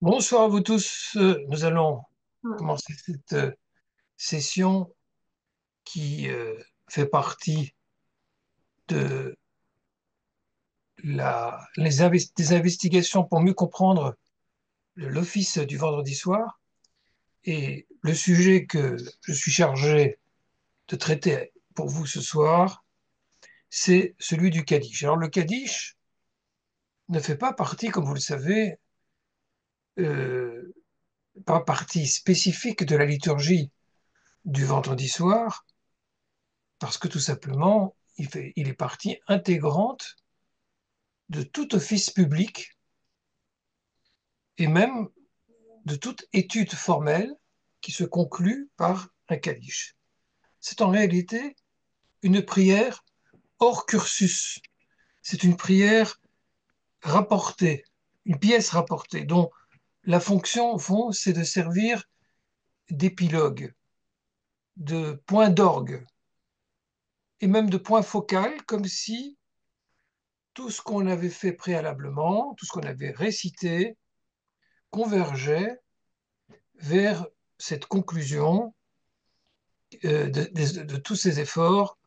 Bonsoir à vous tous. Nous allons Ouais. commencer cette session qui fait partie de des investigations pour mieux comprendre l'office du vendredi soir. Et le sujet que je suis chargé de traiter pour vous ce soir, c'est celui du Kaddish. Alors le Kaddish ne fait pas partie, comme vous le savez, euh, pas partie spécifique de la liturgie du vendredi soir, parce que tout simplement, il est partie intégrante de tout office public et même de toute étude formelle qui se conclut par un Kaddish. C'est en réalité une prière hors cursus. C'est une prière rapportée, une pièce rapportée, dont la fonction, au fond, c'est de servir d'épilogue, de point d'orgue et même de point focal, comme si tout ce qu'on avait fait préalablement, tout ce qu'on avait récité, convergeait vers cette conclusion de tous ces efforts,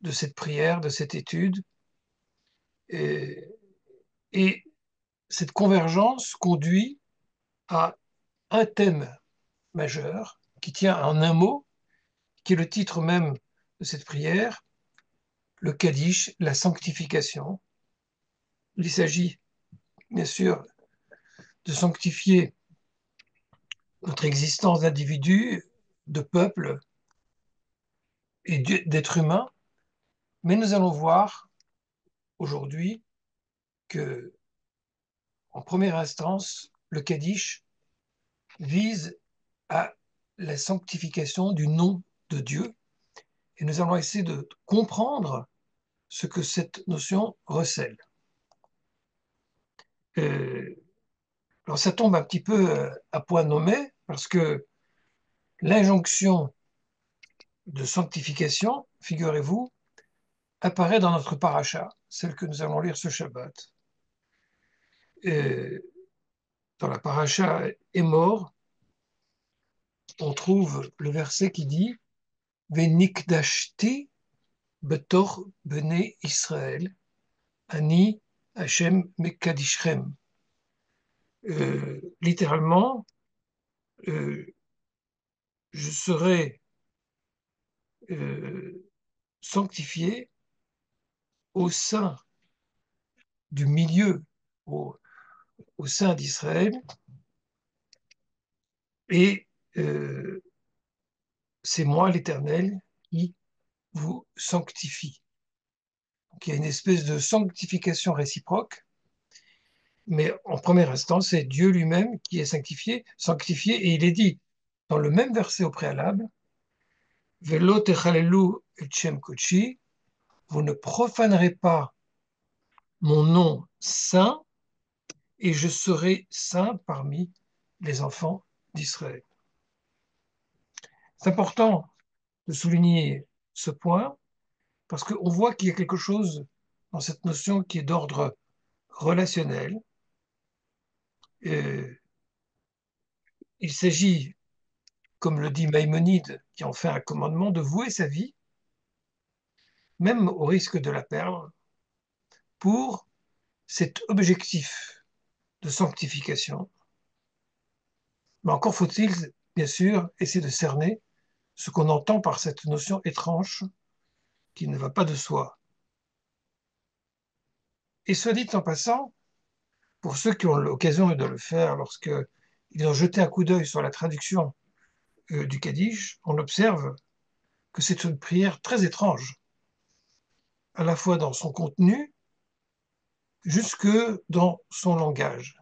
de cette prière, de cette étude. Et, et cette convergence conduit à un thème majeur qui tient en un mot, qui est le titre même de cette prière, le Kaddish, la sanctification. Il s'agit bien sûr de sanctifier notre existence d'individu, de peuple et d'être humain, mais nous allons voir aujourd'hui que, en première instance, le Kaddish vise à la sanctification du nom de Dieu et nous allons essayer de comprendre ce que cette notion recèle. Euh, alors ça tombe un petit peu à point nommé parce que l'injonction de sanctification, figurez-vous, apparaît dans notre paracha, celle que nous allons lire ce Shabbat. Et dans la paracha Émor, on trouve le verset qui dit Venikdashti betor bene Israël, Ani Hashem Mekadishrem. Littéralement, euh, je serai sanctifié au sein du milieu, au, au sein d'Israël, et c'est moi l'Éternel qui vous sanctifie. Donc, il y a une espèce de sanctification réciproque, mais en première instance, c'est Dieu lui-même qui est sanctifié, et il est dit dans le même verset au préalable, Velo techalelu et Shem Kochi, vous ne profanerez pas mon nom saint, et je serai saint parmi les enfants d'Israël. C'est important de souligner ce point parce qu'on voit qu'il y a quelque chose dans cette notion qui est d'ordre relationnel. Euh, il s'agit, comme le dit Maïmonide, qui en fait un commandement, de vouer sa vie, même au risque de la perdre, pour cet objectif de sanctification. Mais encore faut-il, bien sûr, essayer de cerner ce qu'on entend par cette notion étrange qui ne va pas de soi. Et soit dit en passant, pour ceux qui ont l'occasion de le faire lorsqu'ils ont jeté un coup d'œil sur la traduction du Kaddish, on observe que c'est une prière très étrange, à la fois dans son contenu, jusque dans son langage.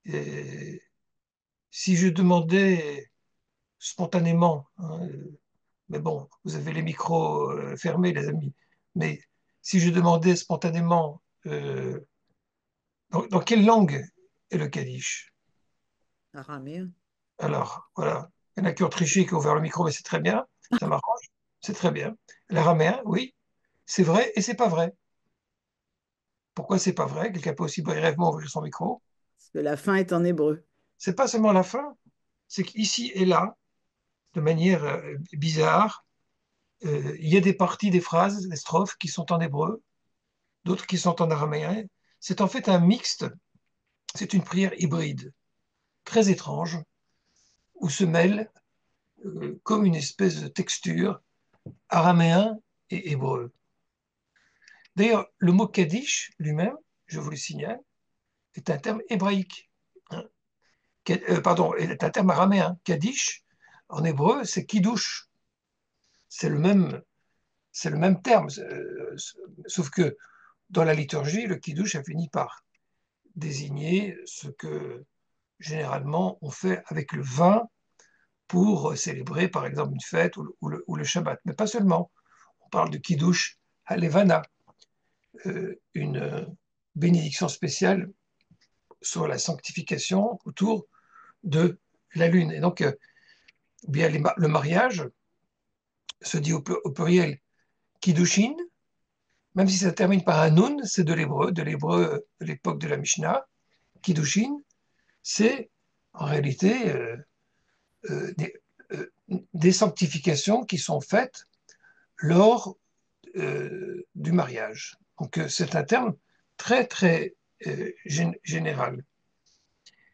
Et si je demandais spontanément, hein, mais bon, vous avez les micros fermés, les amis, mais si je demandais spontanément dans quelle langue est le Kaddish? Araméen. Alors, voilà. Il y en a qui ont triché, qui ont ouvert le micro, mais c'est très bien. Ça m'arrange. C'est très bien. L'araméen, oui, c'est vrai et c'est pas vrai. Pourquoi c'est pas vrai? Quelqu'un peut aussi brièvement ouvrir son micro. que la fin est en hébreu. C'est pas seulement la fin, c'est qu'ici et là, de manière bizarre, il y a des parties des phrases, des strophes qui sont en hébreu, d'autres qui sont en araméen. C'est en fait un mixte, c'est une prière hybride, très étrange, où se mêlent comme une espèce de texture araméen et hébreu. D'ailleurs, le mot Kaddish lui-même, je vous le signale, est un terme hébraïque. Hein. Pardon, est un terme araméen. Kaddish, en hébreu, c'est kiddush. C'est le même, c'est le même terme, sauf que dans la liturgie, le kiddush a fini par désigner ce que généralement on fait avec le vin pour célébrer par exemple une fête ou le Shabbat. Mais pas seulement. On parle de kiddush à Levana, une bénédiction spéciale sur la sanctification autour de la lune. Et donc, bien, le mariage se dit au pluriel kiddushin, même si ça termine par un nun, c'est de l'hébreu de l'époque de la Mishnah. Kiddushin, c'est en réalité des, des sanctifications qui sont faites lors du mariage. Donc c'est un terme très très général.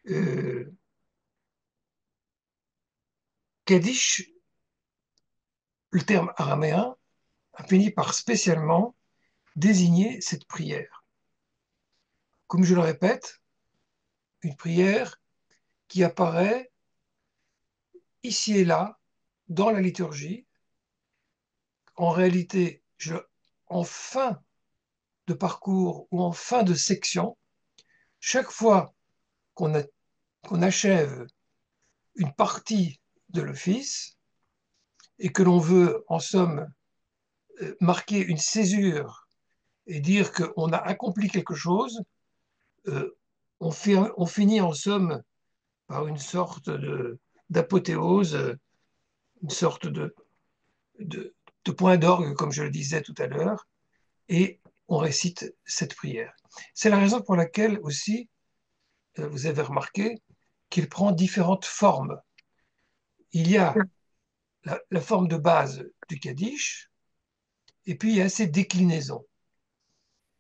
Euh, Kaddish, le terme araméen, a fini par spécialement désigner cette prière. Comme je le répète, une prière qui apparaît ici et là dans la liturgie. En réalité, en fin de parcours ou en fin de section, chaque fois qu'on qu'on achève une partie de l'office et que l'on veut, en somme, marquer une césure et dire qu'on a accompli quelque chose, euh, on finit en somme par une sorte d'apothéose, une sorte de, de point d'orgue, comme je le disais tout à l'heure, et on récite cette prière. C'est la raison pour laquelle aussi, vous avez remarqué, qu'il prend différentes formes. Il y a la forme de base du Kaddish, et puis il y a ses déclinaisons.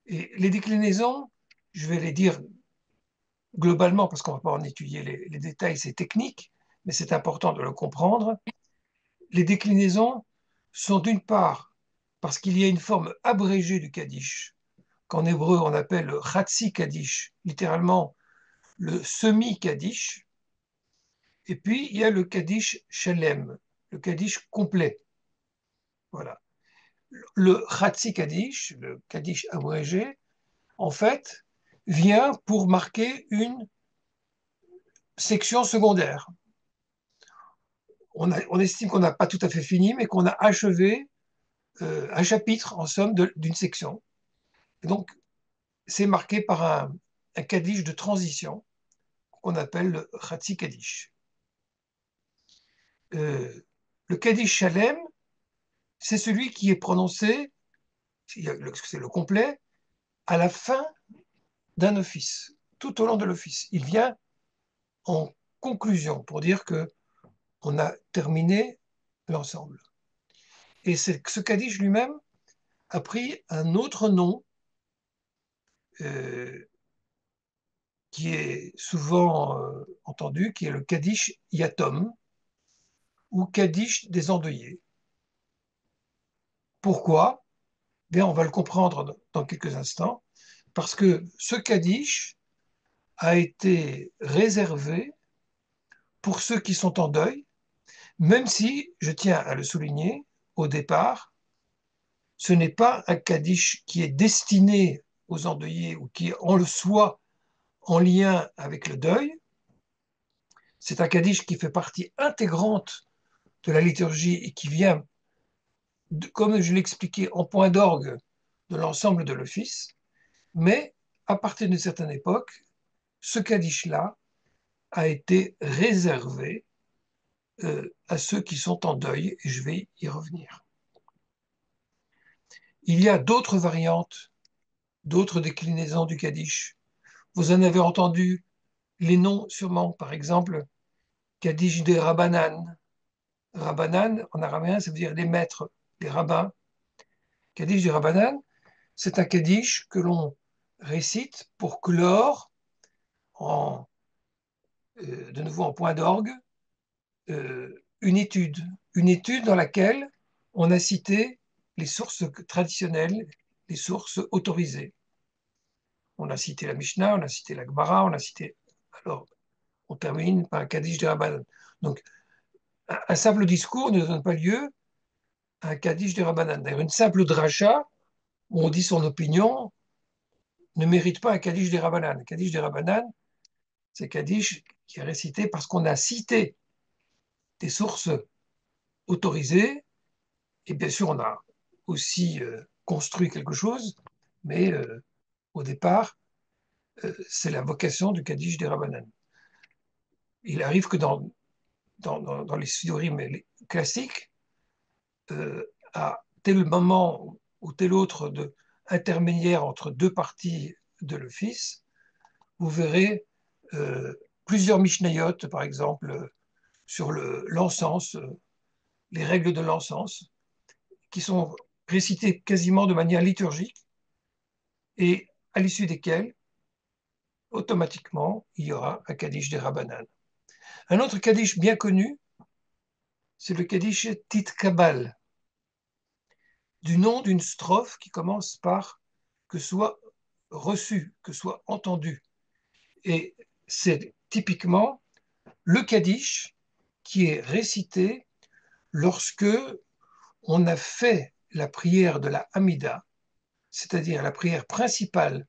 Et les déclinaisons, je vais les dire globalement, parce qu'on ne va pas en étudier les détails, c'est technique, mais c'est important de le comprendre. Les déclinaisons sont d'une part parce qu'il y a une forme abrégée du Kaddish, qu'en hébreu on appelle le Chatsi Kaddish, littéralement le semi-Kaddish, et puis il y a le Kaddish Shalem, le Kaddish complet. Voilà. Le Chatsi Kaddish, le Kaddish abrégé, en fait, vient pour marquer une section secondaire. On estime qu'on n'a pas tout à fait fini, mais qu'on a achevé un chapitre, en somme, d'une section. Et donc, c'est marqué par un Kaddish de transition qu'on appelle le Chatsi Kaddish. Le Kaddish Shalem, c'est celui qui est prononcé, c'est le complet, à la fin d'un office, tout au long de l'office. Il vient en conclusion pour dire qu'on a terminé l'ensemble. Et ce Kaddish lui-même a pris un autre nom euh, qui est souvent entendu, qui est le Kaddish Yatom ou Kaddish des endeuillés. Pourquoi? Bien, on va le comprendre dans quelques instants, parce que ce Kaddish a été réservé pour ceux qui sont en deuil, même si, je tiens à le souligner, au départ, ce n'est pas un Kaddish qui est destiné aux endeuillés ou qui est en le soi en lien avec le deuil. C'est un Kaddish qui fait partie intégrante de la liturgie et qui vient, comme je l'expliquais, en point d'orgue de l'ensemble de l'office. Mais à partir d'une certaine époque, ce Kaddish-là a été réservé à ceux qui sont en deuil, et je vais y revenir. Il y a d'autres variantes, d'autres déclinaisons du Kaddish. Vous en avez entendu les noms sûrement, par exemple, Kaddish de Rabbanan. Rabbanan, en araméen, ça veut dire les maîtres, les rabbins. Kaddish de Rabbanan, c'est un Kaddish que l'on récite pour clore, en, de nouveau en point d'orgue, une étude dans laquelle on a cité les sources traditionnelles, les sources autorisées. On a cité la Mishnah, on a cité la Gemara, on a cité. Alors, on termine par un Kaddish de Rabbanan. Donc, un simple discours ne donne pas lieu à un Kaddish de Rabbanan. D'ailleurs, une simple dracha, où on dit son opinion, ne mérite pas un Kaddish de Rabbanan. Un Kaddish de Rabbanan, c'est un Kaddish qui est récité parce qu'on a cité des sources autorisées, et bien sûr, on a aussi construit quelque chose, mais au départ, c'est la vocation du Kaddish des Rabbanan. Il arrive que dans les sidourim classiques, à tel moment ou tel autre intermédiaire entre deux parties de l'office, vous verrez plusieurs Mishnayot, par exemple, sur l'encens, les règles de l'encens, qui sont récitées quasiment de manière liturgique et à l'issue desquelles, automatiquement, il y aura un Kaddish des Rabbanan. Un autre Kaddish bien connu, c'est le Kaddish Tit Kabal, du nom d'une strophe qui commence par que soit reçu, que soit entendu. Et c'est typiquement le Kaddish qui est récité lorsque on a fait la prière de la Hamida, c'est-à-dire la prière principale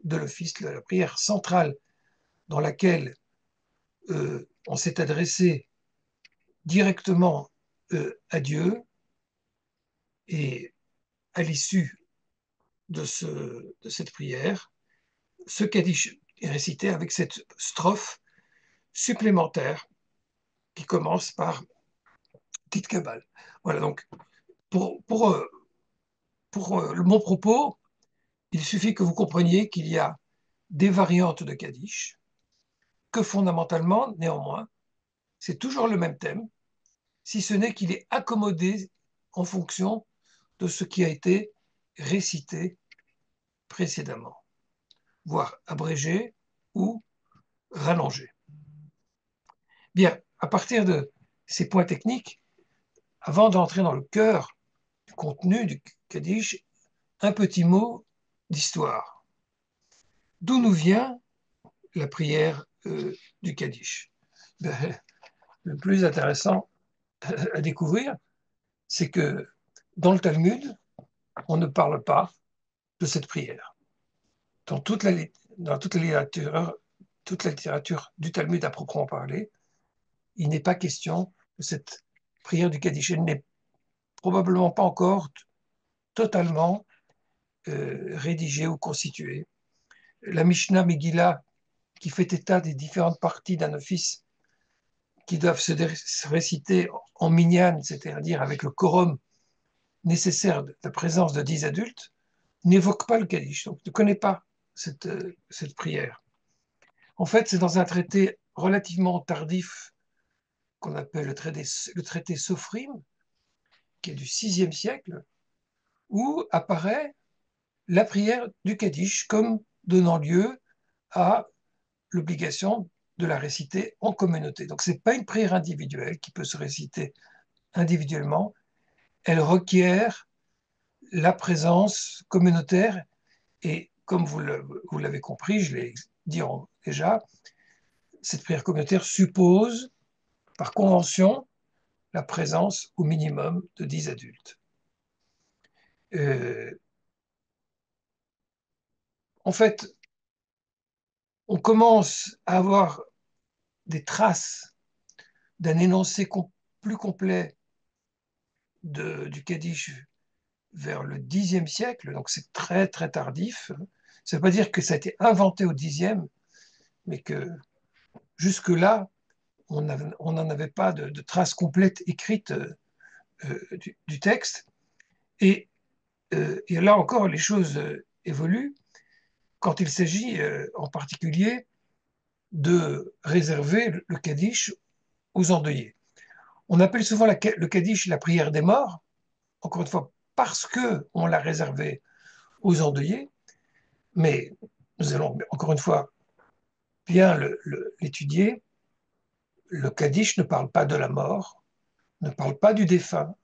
de l'office, la prière centrale dans laquelle on s'est adressé directement à Dieu, et à l'issue de cette prière, ce Kaddish est récité avec cette strophe supplémentaire qui commence par Tit Kabal. Voilà, donc pour mon propos, il suffit que vous compreniez qu'il y a des variantes de Kaddish, que fondamentalement, néanmoins, c'est toujours le même thème, si ce n'est qu'il est accommodé en fonction de ce qui a été récité précédemment, voire abrégé ou rallongé. Bien, à partir de ces points techniques, avant d'entrer dans le cœur du contenu du Kaddish, un petit mot d'histoire. D'où nous vient la prière du Kaddish? Ben, le plus intéressant à découvrir, c'est que dans le Talmud, on ne parle pas de cette prière. Dans dans toute la littérature du Talmud à proprement parler, il n'est pas question de cette prière du Kaddish. Elle n'est probablement pas encore totalement rédigée ou constituée. La Mishnah Megillah, qui fait état des différentes parties d'un office qui doivent se réciter en minyan, c'est-à-dire avec le quorum nécessaire de la présence de 10 adultes, n'évoque pas le Kaddish, donc ne connaît pas cette prière. En fait, c'est dans un traité relativement tardif qu'on appelle le traité Sophrim, qui est du VIe siècle, où apparaît la prière du Kaddish comme donnant lieu à l'obligation de la réciter en communauté. Donc, ce n'est pas une prière individuelle qui peut se réciter individuellement, elle requiert la présence communautaire et, comme vous l'avez compris, je l'ai dit déjà, cette prière communautaire suppose, par convention, la présence au minimum de 10 adultes. En fait, on commence à avoir des traces d'un énoncé plus complet du Kaddish vers le Xe siècle, donc c'est très très tardif. Ça ne veut pas dire que ça a été inventé au Xe, mais que jusque-là, on n'en avait pas de traces complètes écrites du texte. Et là encore, les choses évoluent quand il s'agit en particulier de réserver le Kaddish aux endeuillés. On appelle souvent le Kaddish la prière des morts, encore une fois, parce qu'on l'a réservé aux endeuillés, mais nous allons encore une fois bien l'étudier. Le Kaddish ne parle pas de la mort, ne parle pas du défunt,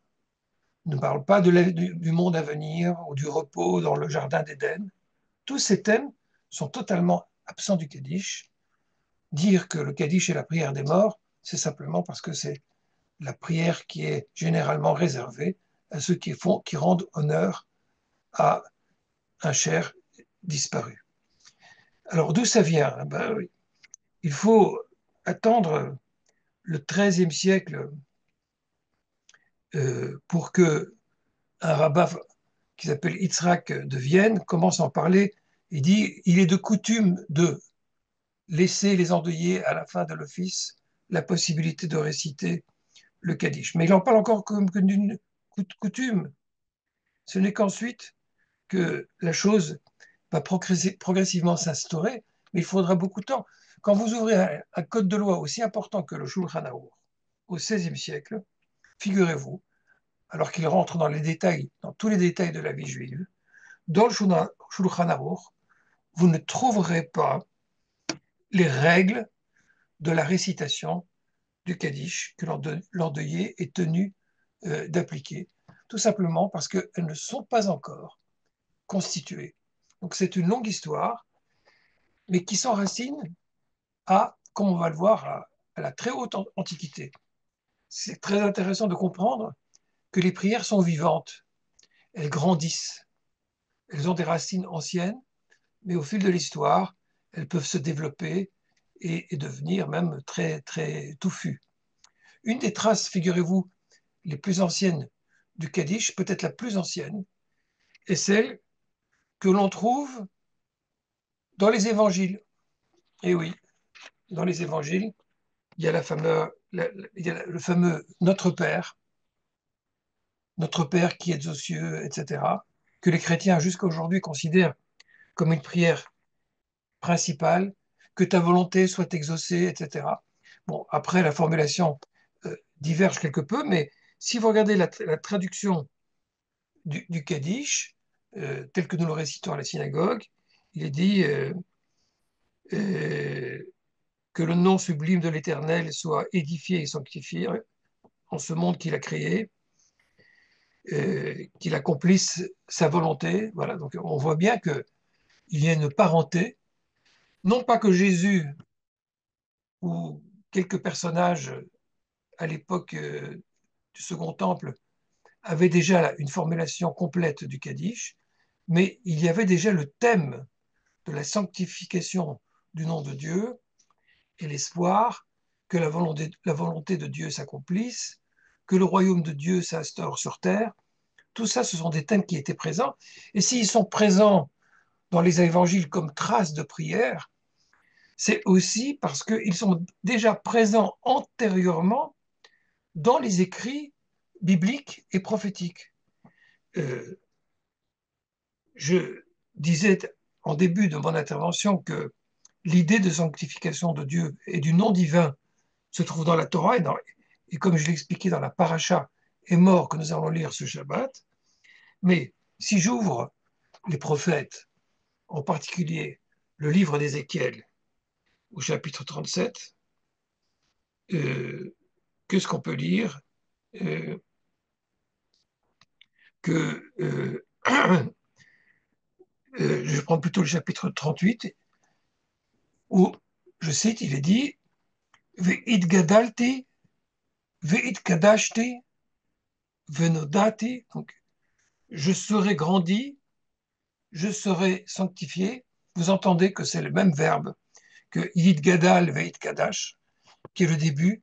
ne parle pas du monde à venir ou du repos dans le jardin d'Éden. Tous ces thèmes sont totalement absents du Kaddish. Dire que le Kaddish est la prière des morts, c'est simplement parce que c'est la prière qui est généralement réservée à ceux qui rendent honneur à un cher disparu. Alors d'où ça vient? Ben, il faut attendre le XIIIe siècle pour que un rabbin qui s'appelle Yitzhak de Vienne commence à en parler. Il dit il est de coutume de laisser les endeuillés à la fin de l'office la possibilité de réciter le Kaddish. Mais il en parle encore comme d'une coutume. Ce n'est qu'ensuite que la chose va progressivement s'instaurer, mais il faudra beaucoup de temps. Quand vous ouvrez un code de loi aussi important que le Shulchan Aruch au XVIe siècle, figurez-vous, alors qu'il rentre dans les détails, dans tous les détails de la vie juive, dans le Shulchan Aruch, vous ne trouverez pas les règles de la récitation du Kaddish que l'endeuillé est tenu d'appliquer, tout simplement parce qu'elles ne sont pas encore constituées. Donc c'est une longue histoire, mais qui s'enracine à, comme on va le voir, à la très haute antiquité. C'est très intéressant de comprendre que les prières sont vivantes, elles grandissent, elles ont des racines anciennes, mais au fil de l'histoire, elles peuvent se développer et devenir même très, très touffues. Une des traces, figurez-vous, les plus anciennes du Kaddish, peut-être la plus ancienne, est celle que l'on trouve dans les évangiles. Et oui, dans les évangiles, il y a, il y a le fameux Notre Père qui es aux cieux, etc., que les chrétiens jusqu'à aujourd'hui considèrent comme une prière principale, que ta volonté soit exaucée, etc. Bon, après, la formulation diverge quelque peu, mais si vous regardez la traduction du Kaddish, tel que nous le récitons à la synagogue, il est dit euh, que le nom sublime de l'Éternel soit édifié et sanctifié en ce monde qu'il a créé, qu'il accomplisse sa volonté. Voilà, donc on voit bien qu'il y a une parenté, non pas que Jésus ou quelques personnages à l'époque du Second Temple avaient déjà une formulation complète du Kaddish, mais il y avait déjà le thème de la sanctification du nom de Dieu et l'espoir que la volonté de Dieu s'accomplisse, que le royaume de Dieu s'instaure sur terre. Tout ça, ce sont des thèmes qui étaient présents. Et s'ils sont présents dans les évangiles comme traces de prière, c'est aussi parce qu'ils sont déjà présents antérieurement dans les écrits bibliques et prophétiques. Euh, je disais en début de mon intervention que l'idée de sanctification de Dieu et du nom divin se trouve dans la Torah et comme je l'ai expliqué dans la paracha et mort que nous allons lire ce Shabbat. Mais si j'ouvre les prophètes, en particulier le livre d'Ézéchiel au chapitre 37, qu'est-ce qu'on peut lire euh, que je vais prendre plutôt le chapitre 38, où, je cite, il est dit Ve'it gadalti, ve'it kadashti, venodati, donc je serai grandi, je serai sanctifié. Vous entendez que c'est le même verbe que Yid Gadal Veit Kadash, qui est le début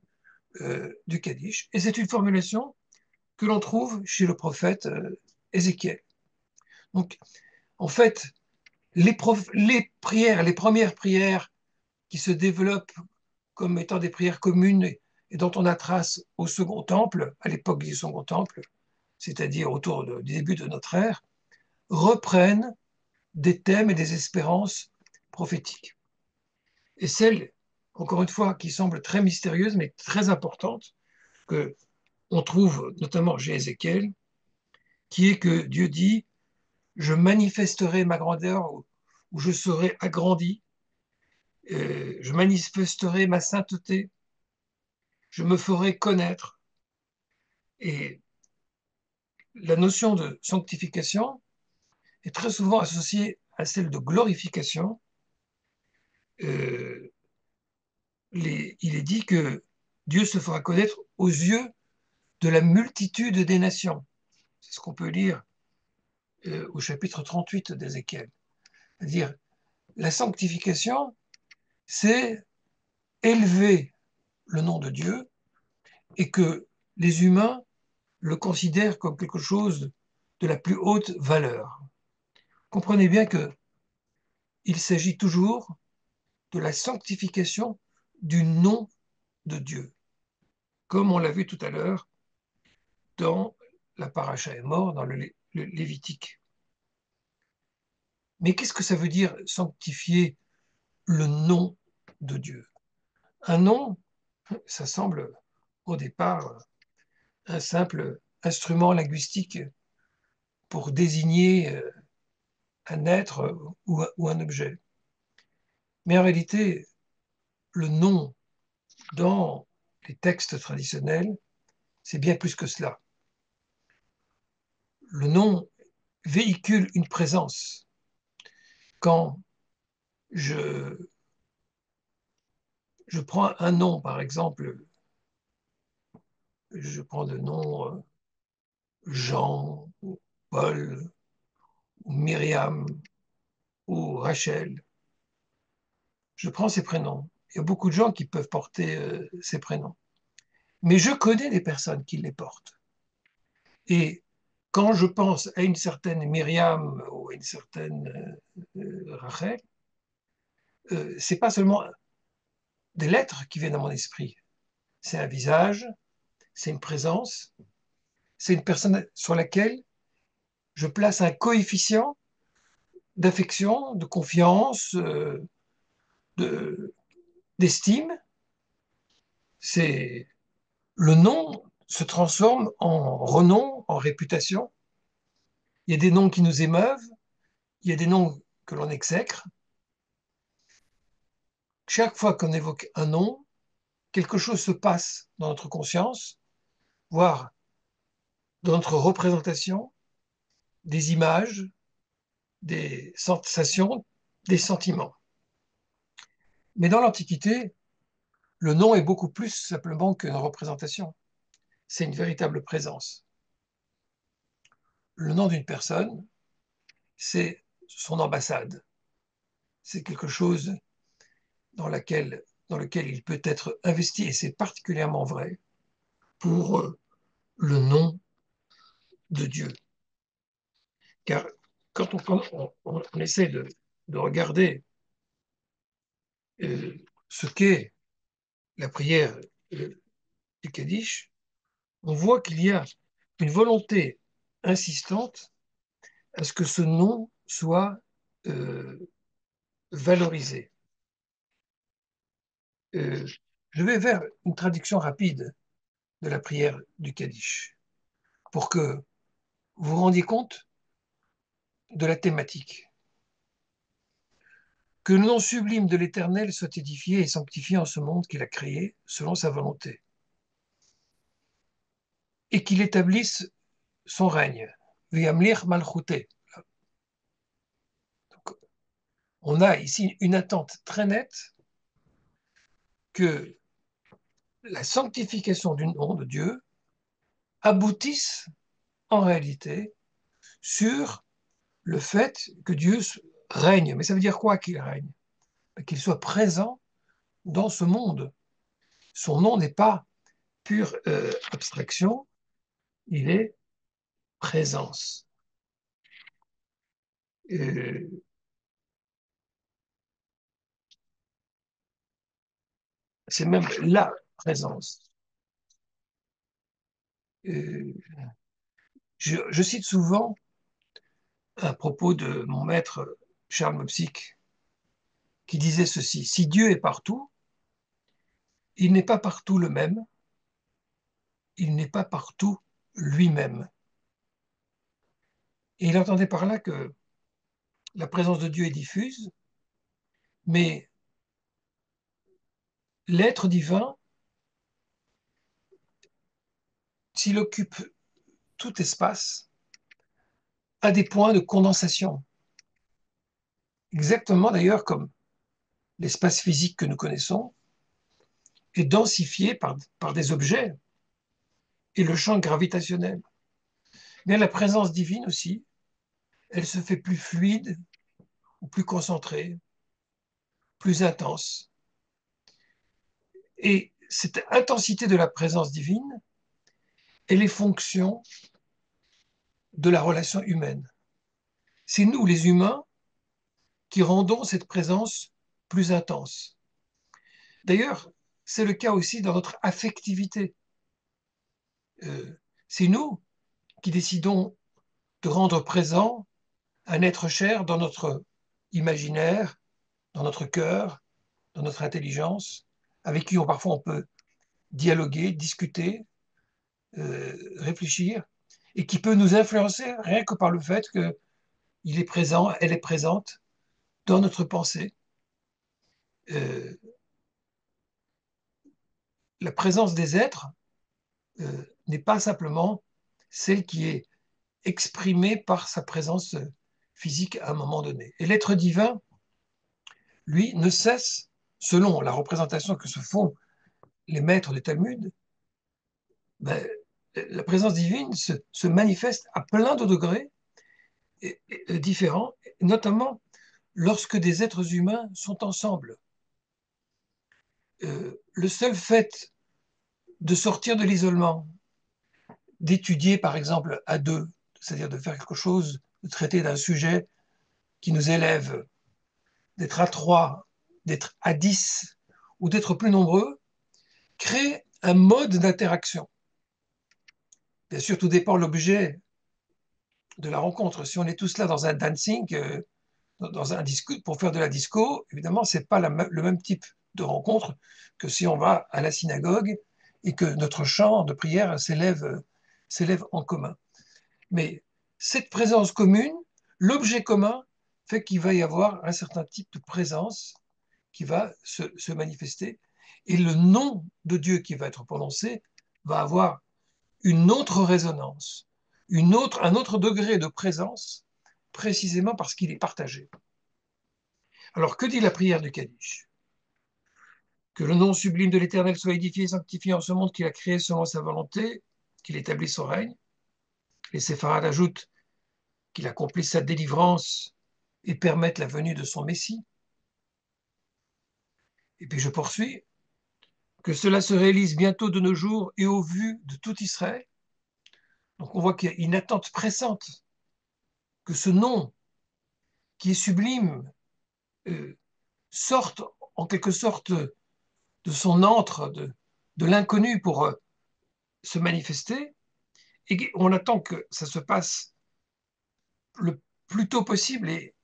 du Kaddish. Et c'est une formulation que l'on trouve chez le prophète Ézéchiel. Donc, en fait, les prières, les premières prières qui se développent comme étant des prières communes et dont on a trace au Second Temple, à l'époque du Second Temple, c'est-à-dire autour du début de notre ère, reprennent des thèmes et des espérances prophétiques. Et celles encore une fois, qui semble très mystérieuse, mais très importante, que on trouve notamment chez Ézéchiel, qui est que Dieu dit, je manifesterai ma grandeur où je serai agrandi, je manifesterai ma sainteté, je me ferai connaître. Et la notion de sanctification est très souvent associée à celle de glorification. Euh, il est dit que Dieu se fera connaître aux yeux de la multitude des nations. C'est ce qu'on peut lire au chapitre 38 d'Ézéchiel. C'est-à-dire, la sanctification, c'est élever le nom de Dieu et que les humains le considèrent comme quelque chose de la plus haute valeur. Comprenez bien qu'il s'agit toujours de la sanctification du nom de Dieu, comme on l'a vu tout à l'heure dans la paracha est mort, dans le Lévitique. Mais qu'est-ce que ça veut dire sanctifier le nom de Dieu? Un nom, ça semble au départ un simple instrument linguistique pour désigner un être ou un objet. Mais en réalité, le nom dans les textes traditionnels, c'est bien plus que cela. Le nom véhicule une présence. Quand je, je prends un nom, par exemple, je prends le nom Jean, ou Paul, ou Myriam, ou Rachel, je prends ces prénoms. Il y a beaucoup de gens qui peuvent porter ces prénoms. Mais je connais des personnes qui les portent. Et quand je pense à une certaine Myriam ou à une certaine Rachel, c'est pas seulement des lettres qui viennent à mon esprit. C'est un visage, c'est une présence, c'est une personne sur laquelle je place un coefficient d'affection, de confiance, d'estime. C'est le nom se transforme en renom, en réputation. Il y a des noms qui nous émeuvent, il y a des noms que l'on exècre. Chaque fois qu'on évoque un nom, quelque chose se passe dans notre conscience, voire dans notre représentation, des images, des sensations, des sentiments. Mais dans l'Antiquité, le nom est beaucoup plus simplement qu'une représentation. C'est une véritable présence. Le nom d'une personne, c'est son ambassade. C'est quelque chose dans lequel il peut être investi, et c'est particulièrement vrai pour le nom de Dieu. Car quand on essaie de regarder ce qu'est la prière du Kaddish, on voit qu'il y a une volonté insistante à ce que ce nom soit euh, valorisé. Euh, je vais vers une traduction rapide de la prière du Kaddish pour que vous vous rendiez compte de la thématique. Que le nom sublime de l'Éternel soit édifié et sanctifié en ce monde qu'il a créé selon sa volonté, et qu'il établisse son règne. V'yamlir malchouté. On a ici une attente très nette que la sanctification du nom de Dieu aboutisse en réalité sur le fait que Dieu règne. Mais ça veut dire quoi qu'il règne? Qu'il soit présent dans ce monde. Son nom n'est pas pure abstraction, il est présence. Euh, c'est même la présence. Euh, je cite souvent à propos de mon maître Charles Mopsic qui disait ceci: si Dieu est partout, Il n'est pas partout le même, il n'est pas partout lui-même. Et il entendait par là que la présence de Dieu est diffuse, mais l'être divin, s'il occupe tout espace, a des points de condensation. Exactement d'ailleurs comme l'espace physique que nous connaissons est densifié par des objets et le champ gravitationnel. Mais la présence divine aussi, elle se fait plus fluide ou plus concentrée, plus intense. Et cette intensité de la présence divine, elle est fonction de la relation humaine. C'est nous, les humains, qui rendons cette présence plus intense. D'ailleurs, c'est le cas aussi dans notre affectivité. C'est nous qui décidons de rendre présent un être cher dans notre imaginaire, dans notre cœur, dans notre intelligence, avec qui parfois on peut dialoguer, discuter, réfléchir, et qui peut nous influencer rien que par le fait qu'il est présent, elle est présente dans notre pensée. Euh, la présence des êtres n'est pas simplement celle qui est exprimée par sa présence physique à un moment donné. Et l'être divin, lui, ne cesse, selon la représentation que se font les maîtres du Talmud, ben, la présence divine se manifeste à plein de degrés différents, notamment lorsque des êtres humains sont ensemble. Le seul fait de sortir de l'isolement, d'étudier par exemple à deux, c'est-à-dire de faire quelque chose, de traiter d'un sujet qui nous élève, d'être à trois, d'être à 10 ou d'être plus nombreux, crée un mode d'interaction. Bien sûr, tout dépend de l'objet de la rencontre. Si on est tous là dans un dancing, dans un disco, pour faire de la disco, évidemment, ce n'est pas le même type de rencontre que si on va à la synagogue et que notre chant de prière s'élève en commun. Mais cette présence commune, l'objet commun, fait qu'il va y avoir un certain type de présence qui va se manifester. Et le nom de Dieu qui va être prononcé va avoir une autre résonance, un autre degré de présence, précisément parce qu'il est partagé. Alors, que dit la prière du Kaddish? Que le nom sublime de l'Éternel soit édifié et sanctifié en ce monde qu'il a créé selon sa volonté, qu'il établisse son règne. Les séfarades ajoutent qu'il accomplisse sa délivrance et permette la venue de son Messie. Et puis je poursuis, que cela se réalise bientôt de nos jours et au vu de tout Israël. Donc on voit qu'il y a une attente pressante que ce nom qui est sublime euh, sorte en quelque sorte de son antre, de l'inconnu pour se manifester. Et on attend que ça se passe le plus tôt possible et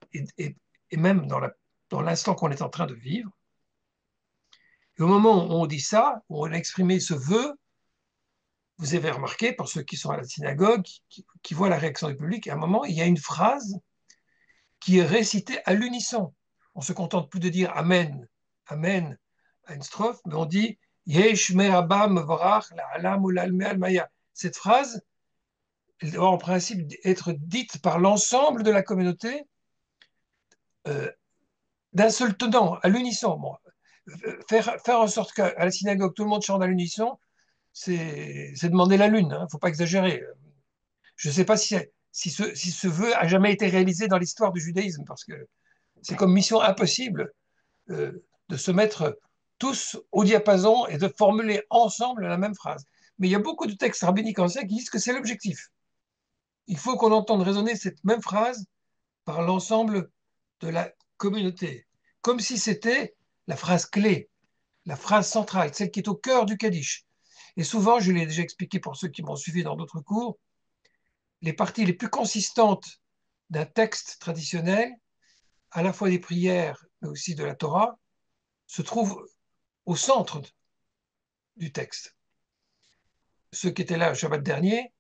même dans l'instant qu'on est en train de vivre. Et au moment où on dit ça, où on a exprimé ce vœu, vous avez remarqué, pour ceux qui sont à la synagogue, qui voient la réaction du public, à un moment, il y a une phrase qui est récitée à l'unisson. On ne se contente plus de dire Amen, Amen à une strophe, mais on dit Yesh me'aba mevorach la'alam u'lalme al-maya. Cette phrase, elle doit en principe être dite par l'ensemble de la communauté euh, d'un seul tenant, à l'unisson. Bon, faire en sorte qu'à la synagogue, tout le monde chante à l'unisson, c'est demander la lune, il ne faut pas exagérer. Je ne sais pas si ce vœu a jamais été réalisé dans l'histoire du judaïsme, parce que c'est comme mission impossible de se mettre tous au diapason et de formuler ensemble la même phrase. Mais il y a beaucoup de textes rabbiniques anciens qui disent que c'est l'objectif. Il faut qu'on entende résonner cette même phrase par l'ensemble de la communauté, comme si c'était la phrase clé, la phrase centrale, celle qui est au cœur du Kaddish. Et souvent, je l'ai déjà expliqué pour ceux qui m'ont suivi dans d'autres cours, les parties les plus consistantes d'un texte traditionnel, à la fois des prières, mais aussi de la Torah, se trouvent au centre du texte. Ceux qui étaient là le Shabbat dernier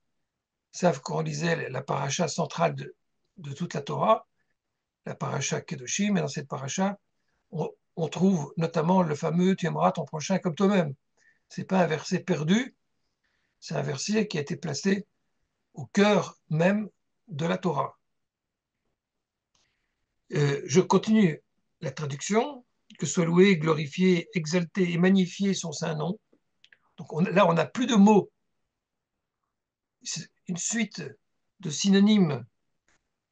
savent qu'on lisait la paracha centrale de toute la Torah, la paracha Kedoshim, et dans cette paracha, on trouve notamment le fameux Tu aimeras ton prochain comme toi-même. Ce n'est pas un verset perdu, c'est un verset qui a été placé au cœur même de la Torah. Je continue la traduction. Que soit loué, glorifié, exalté et magnifié son saint nom. Donc là, on n'a plus de mots. C'est une suite de synonymes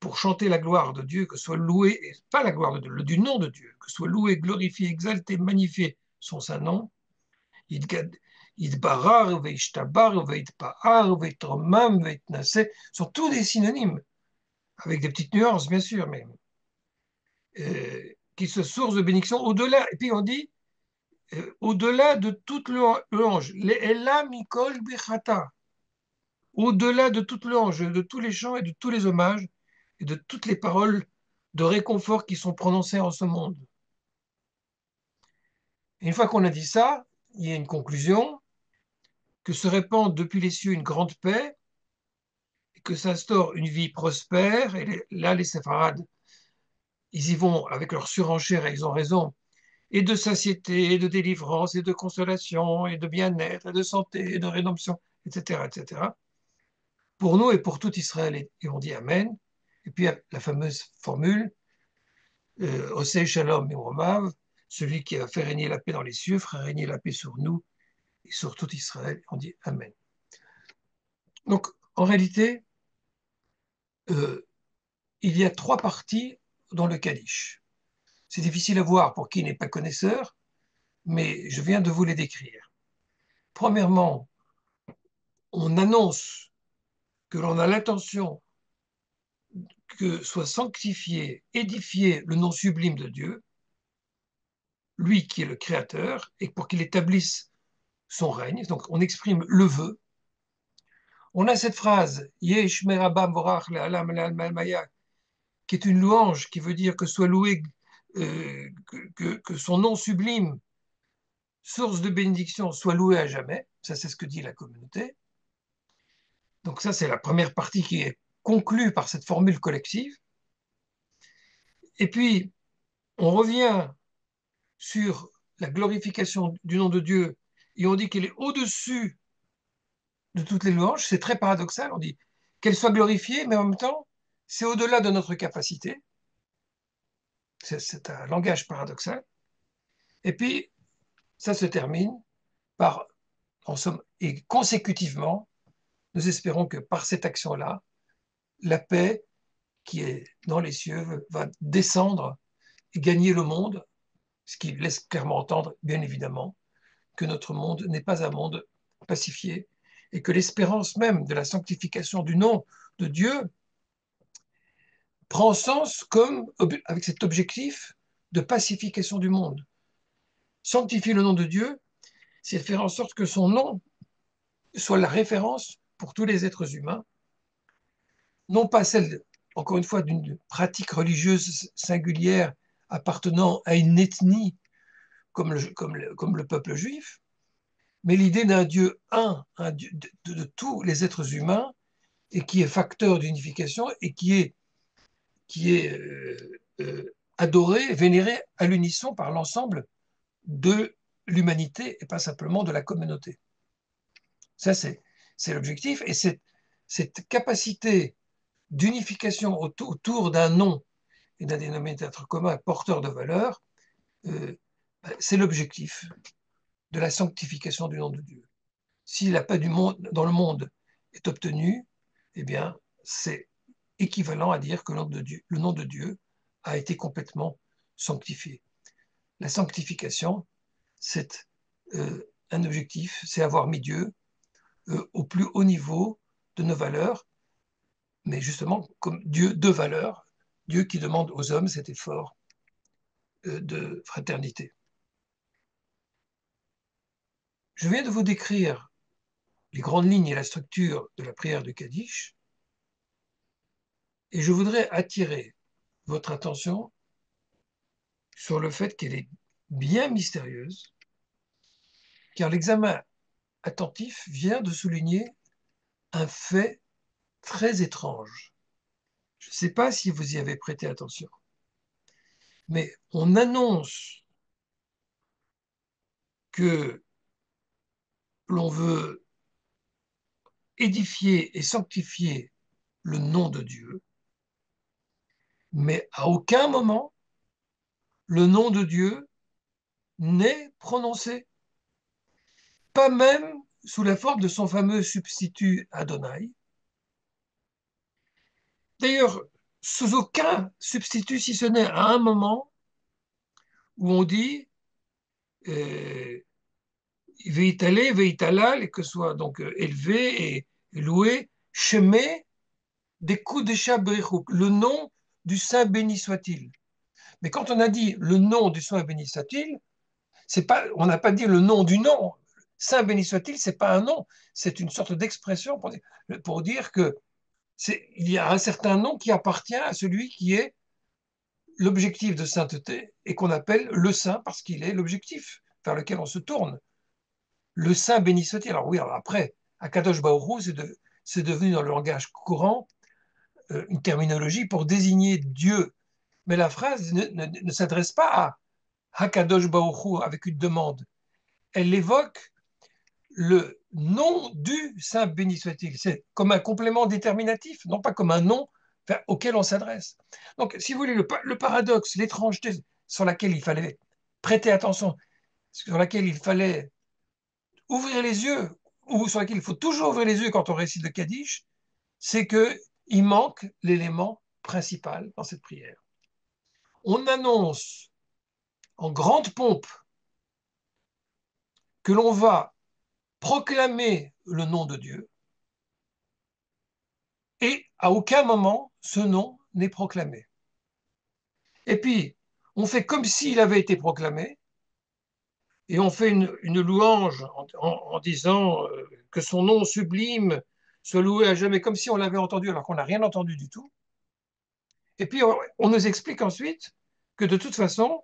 pour chanter la gloire de Dieu, que soit loué, et pas la gloire de Dieu, du nom de Dieu, que soit loué, glorifié, exalté, magnifié son saint nom. Yidbarar, Veishtabar, Veitpa'ar, Veitromam, Veitnase, sont tous des synonymes, avec des petites nuances, bien sûr, mais qui se source de bénédiction au-delà. Et puis on dit, au-delà de toute louange, Le'ela mikol bichata, au-delà de toute louange, de tous les chants et de tous les hommages et de toutes les paroles de réconfort qui sont prononcées en ce monde. Et une fois qu'on a dit ça, il y a une conclusion, que se répand depuis les cieux une grande paix, et que s'instaure une vie prospère, et là les séfarades, ils y vont avec leur surenchère, et ils ont raison, et de satiété, et de délivrance, et de consolation, et de bien-être, et de santé, et de rédemption, etc., etc. Pour nous et pour tout Israël, et on dit Amen. Et puis la fameuse formule, Osei Shalom Romav, celui qui a fait régner la paix dans les cieux, fera régner la paix sur nous et sur tout Israël. On dit Amen. Donc, en réalité, euh, il y a trois parties dans le Kaddish. C'est difficile à voir pour qui n'est pas connaisseur, mais je viens de vous les décrire. Premièrement, on annonce que l'on a l'intention que soit sanctifié, édifié le nom sublime de Dieu, lui qui est le Créateur, et pour qu'il établisse son règne. Donc on exprime le vœu. On a cette phrase, Yesh merabam vorach le'alam le'almaya, qui est une louange qui veut dire que soit loué, que son nom sublime, source de bénédiction, soit loué à jamais. Ça, c'est ce que dit la communauté. Donc ça, c'est la première partie qui est conclue par cette formule collective. Et puis, on revient sur la glorification du nom de Dieu et on dit qu'elle est au-dessus de toutes les louanges. C'est très paradoxal. On dit qu'elle soit glorifiée, mais en même temps, c'est au-delà de notre capacité. C'est un langage paradoxal. Et puis, ça se termine par, en somme, et consécutivement, nous espérons que par cette action-là, la paix qui est dans les cieux va descendre et gagner le monde, ce qui laisse clairement entendre, bien évidemment, que notre monde n'est pas un monde pacifié et que l'espérance même de la sanctification du nom de Dieu prend sens comme avec cet objectif de pacification du monde. Sanctifier le nom de Dieu, c'est faire en sorte que son nom soit la référence pour tous les êtres humains, non pas celle, encore une fois, d'une pratique religieuse singulière appartenant à une ethnie comme le peuple juif, mais l'idée d'un Dieu un Dieu de tous les êtres humains, et qui est facteur d'unification et qui est adoré, vénéré à l'unisson par l'ensemble de l'humanité et pas simplement de la communauté. Ça, c'est l'objectif. Et cette capacité d'unification autour d'un nom et d'un dénominateur commun porteur de valeur, euh, c'est l'objectif de la sanctification du nom de Dieu. Si la paix du monde, dans le monde est obtenue, eh bien, c'est équivalent à dire que le nom de Dieu a été complètement sanctifié. La sanctification, c'est un objectif, c'est avoir mis Dieu au plus haut niveau de nos valeurs, mais justement comme Dieu de valeurs, Dieu qui demande aux hommes cet effort de fraternité. Je viens de vous décrire les grandes lignes et la structure de la prière de Kaddish, et je voudrais attirer votre attention sur le fait qu'elle est bien mystérieuse, car l'examen attentif vient de souligner un fait très étrange. Je ne sais pas si vous y avez prêté attention, mais on annonce que l'on veut édifier et sanctifier le nom de Dieu, mais à aucun moment le nom de Dieu n'est prononcé, pas même sous la forme de son fameux substitut Adonai. D'ailleurs, sous aucun substitut, si ce n'est à un moment où on dit Veitale, Veitalal, et que soit donc élevé et loué, Shemé, des coups de Berichouk, le nom du Saint béni soit-il. Mais quand on a dit le nom du Saint béni soit-il, c'est pas, on n'a pas dit le nom du nom. Saint béni soit-il, c'est pas un nom, c'est une sorte d'expression pour dire que il y a un certain nom qui appartient à celui qui est l'objectif de sainteté et qu'on appelle le saint parce qu'il est l'objectif vers lequel on se tourne. Le saint béni soit-il. Alors oui, alors après, Akadosh Baruch Hu, c'est devenu dans le langage courant une terminologie pour désigner Dieu. Mais la phrase ne s'adresse pas à Hakadosh Baruch Hu avec une demande. Elle évoque le nom du saint béni soit-il. C'est comme un complément déterminatif, non pas comme un nom auquel on s'adresse. Donc, si vous voulez, le paradoxe, l'étrangeté sur laquelle il fallait prêter attention, sur laquelle il fallait ouvrir les yeux, ou sur laquelle il faut toujours ouvrir les yeux quand on récite le Kaddish, c'est qu'il manque l'élément principal dans cette prière. On annonce en grande pompe que l'on va proclamer le nom de Dieu, et à aucun moment ce nom n'est proclamé. Et puis, on fait comme s'il avait été proclamé, et on fait une louange en disant que son nom sublime soit loué à jamais, comme si on l'avait entendu alors qu'on n'a rien entendu du tout. Et puis, on nous explique ensuite que de toute façon,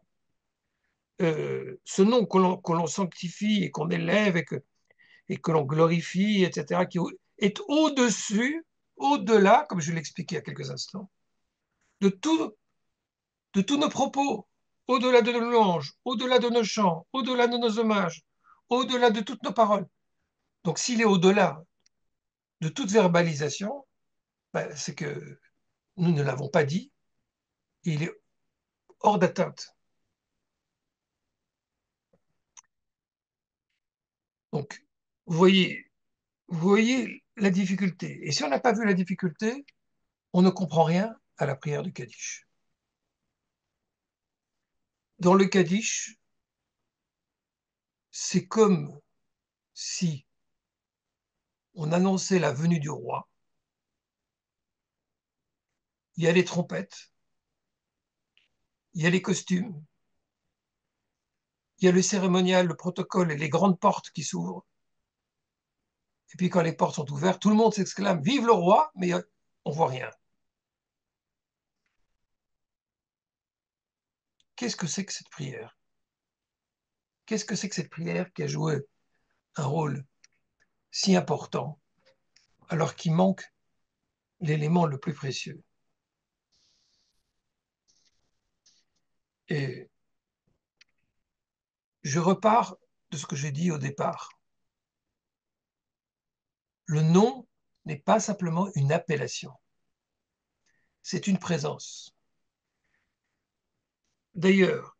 ce nom que l'on sanctifie et qu'on élève et que l'on glorifie, etc., qui est au-dessus, au-delà, comme je l'expliquais il y a quelques instants, de tout, de tous nos propos, au-delà de nos louanges, au-delà de nos chants, au-delà de nos hommages, au-delà de toutes nos paroles. Donc s'il est au-delà de toute verbalisation, ben, c'est que nous ne l'avons pas dit, et il est hors d'atteinte. Donc, vous voyez la difficulté. Et si on n'a pas vu la difficulté, on ne comprend rien à la prière du Kaddish. Dans le Kaddish, c'est comme si on annonçait la venue du roi. Il y a les trompettes, il y a les costumes, il y a le cérémonial, le protocole et les grandes portes qui s'ouvrent. Et puis quand les portes sont ouvertes, tout le monde s'exclame Vive le roi, mais on voit rien. Qu'est-ce que c'est que cette prière? Qu'est-ce que c'est que cette prière qui a joué un rôle si important alors qu'il manque l'élément le plus précieux? Et je repars de ce que j'ai dit au départ. Le nom n'est pas simplement une appellation, c'est une présence. D'ailleurs,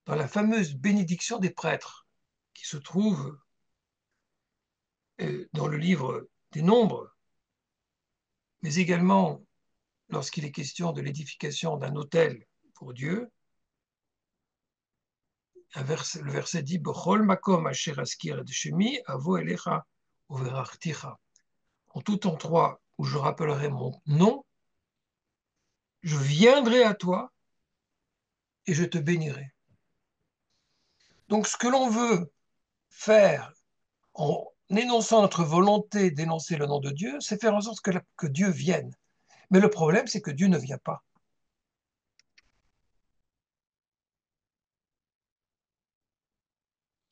dans la fameuse bénédiction des prêtres, qui se trouve dans le livre des Nombres, mais également lorsqu'il est question de l'édification d'un autel pour Dieu, le verset dit Bechol makom asher askir et shemi avo elecha uverachticha. En tout endroit où je rappellerai mon nom, je viendrai à toi et je te bénirai. Donc ce que l'on veut faire en énonçant notre volonté d'énoncer le nom de Dieu, c'est faire en sorte que Dieu vienne. Mais le problème, c'est que Dieu ne vient pas.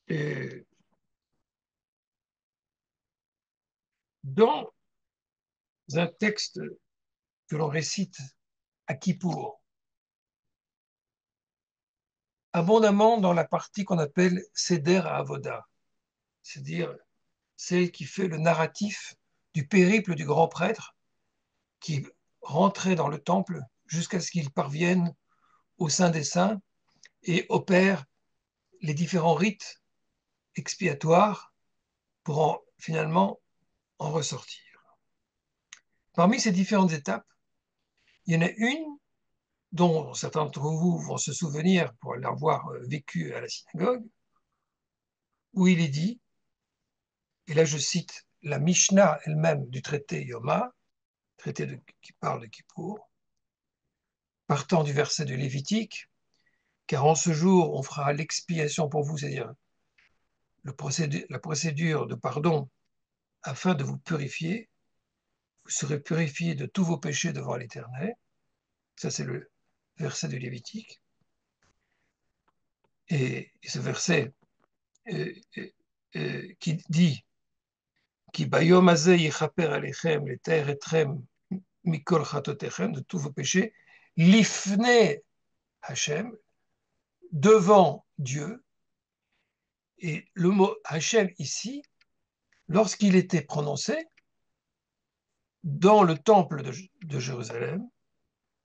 Et Dans un texte que l'on récite à Kippour, abondamment dans la partie qu'on appelle Seder Avoda, c'est-à-dire celle qui fait le narratif du périple du grand prêtre qui rentrait dans le temple jusqu'à ce qu'il parvienne au Saint des Saints et opère les différents rites expiatoires pour finalement en ressortir. Parmi ces différentes étapes, il y en a une dont certains d'entre vous vont se souvenir pour l'avoir vécu à la synagogue, où il est dit, et là je cite la Mishnah elle-même du traité Yoma, qui parle de Kippour, partant du verset de Lévitique, car en ce jour on fera l'expiation pour vous, c'est-à-dire la procédure de pardon afin de vous purifier. Vous serez purifiés de tous vos péchés devant l'Éternel. Ça, c'est le verset de Lévitique. Et ce verset qui dit Ki bayom hazeh yichaper alechem letaer etrem mikol chatotechem, de tous vos péchés, lifne Hachem, devant Dieu. Et le mot Hachem ici, lorsqu'il était prononcé dans le temple de Jérusalem,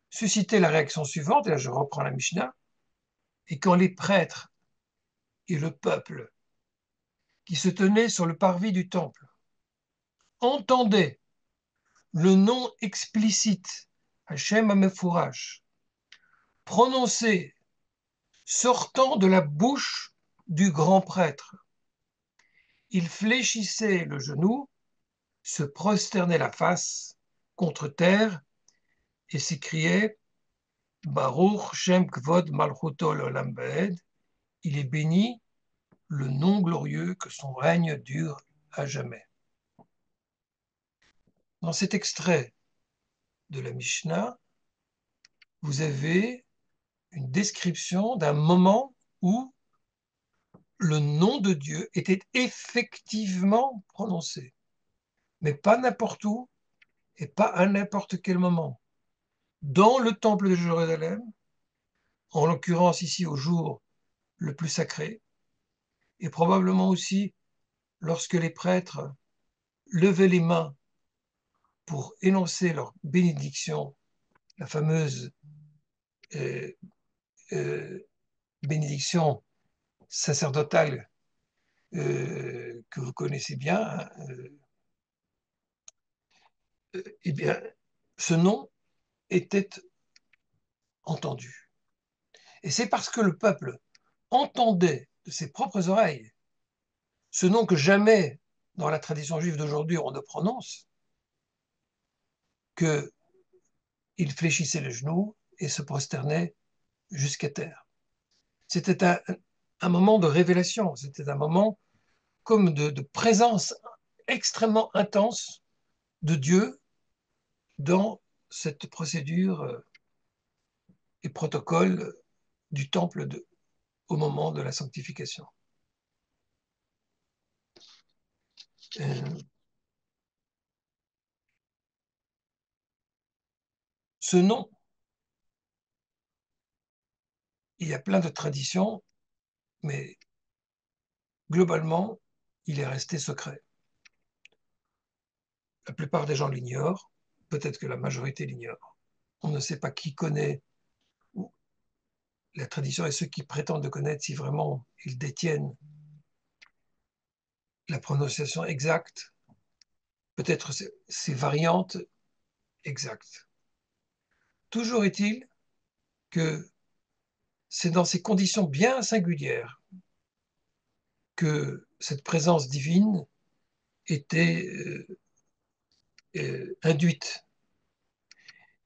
suscitait la réaction suivante, et là je reprends la Mishnah, et quand les prêtres et le peuple qui se tenaient sur le parvis du temple entendaient le nom explicite, Hachem Amefourash, prononcé sortant de la bouche du grand prêtre, il fléchissait le genou, se prosternait la face contre terre et s'écriait Baruch Shem Kvod Malchuto Olam Vaed, il est béni le nom glorieux que son règne dure à jamais. Dans cet extrait de la Mishnah, vous avez une description d'un moment où le nom de Dieu était effectivement prononcé, mais pas n'importe où et pas à n'importe quel moment. Dans le temple de Jérusalem, en l'occurrence ici au jour le plus sacré, et probablement aussi lorsque les prêtres levaient les mains pour énoncer leur bénédiction, la fameuse euh, euh, bénédiction sacerdotale que vous connaissez bien, hein, eh bien, ce nom était entendu. Et c'est parce que le peuple entendait de ses propres oreilles ce nom que jamais dans la tradition juive d'aujourd'hui on ne prononce, qu'il fléchissait les genoux et se prosternait jusqu'à terre. C'était un moment de révélation, c'était un moment comme de présence extrêmement intense de Dieu dans cette procédure et protocole du temple au moment de la sanctification. Ce nom, il y a plein de traditions, mais globalement, il est resté secret. La plupart des gens l'ignorent, peut-être que la majorité l'ignore. On ne sait pas qui connaît la tradition et ceux qui prétendent de connaître si vraiment ils détiennent la prononciation exacte, peut-être ces variantes exactes. Toujours est-il que c'est dans ces conditions bien singulières que cette présence divine était induite.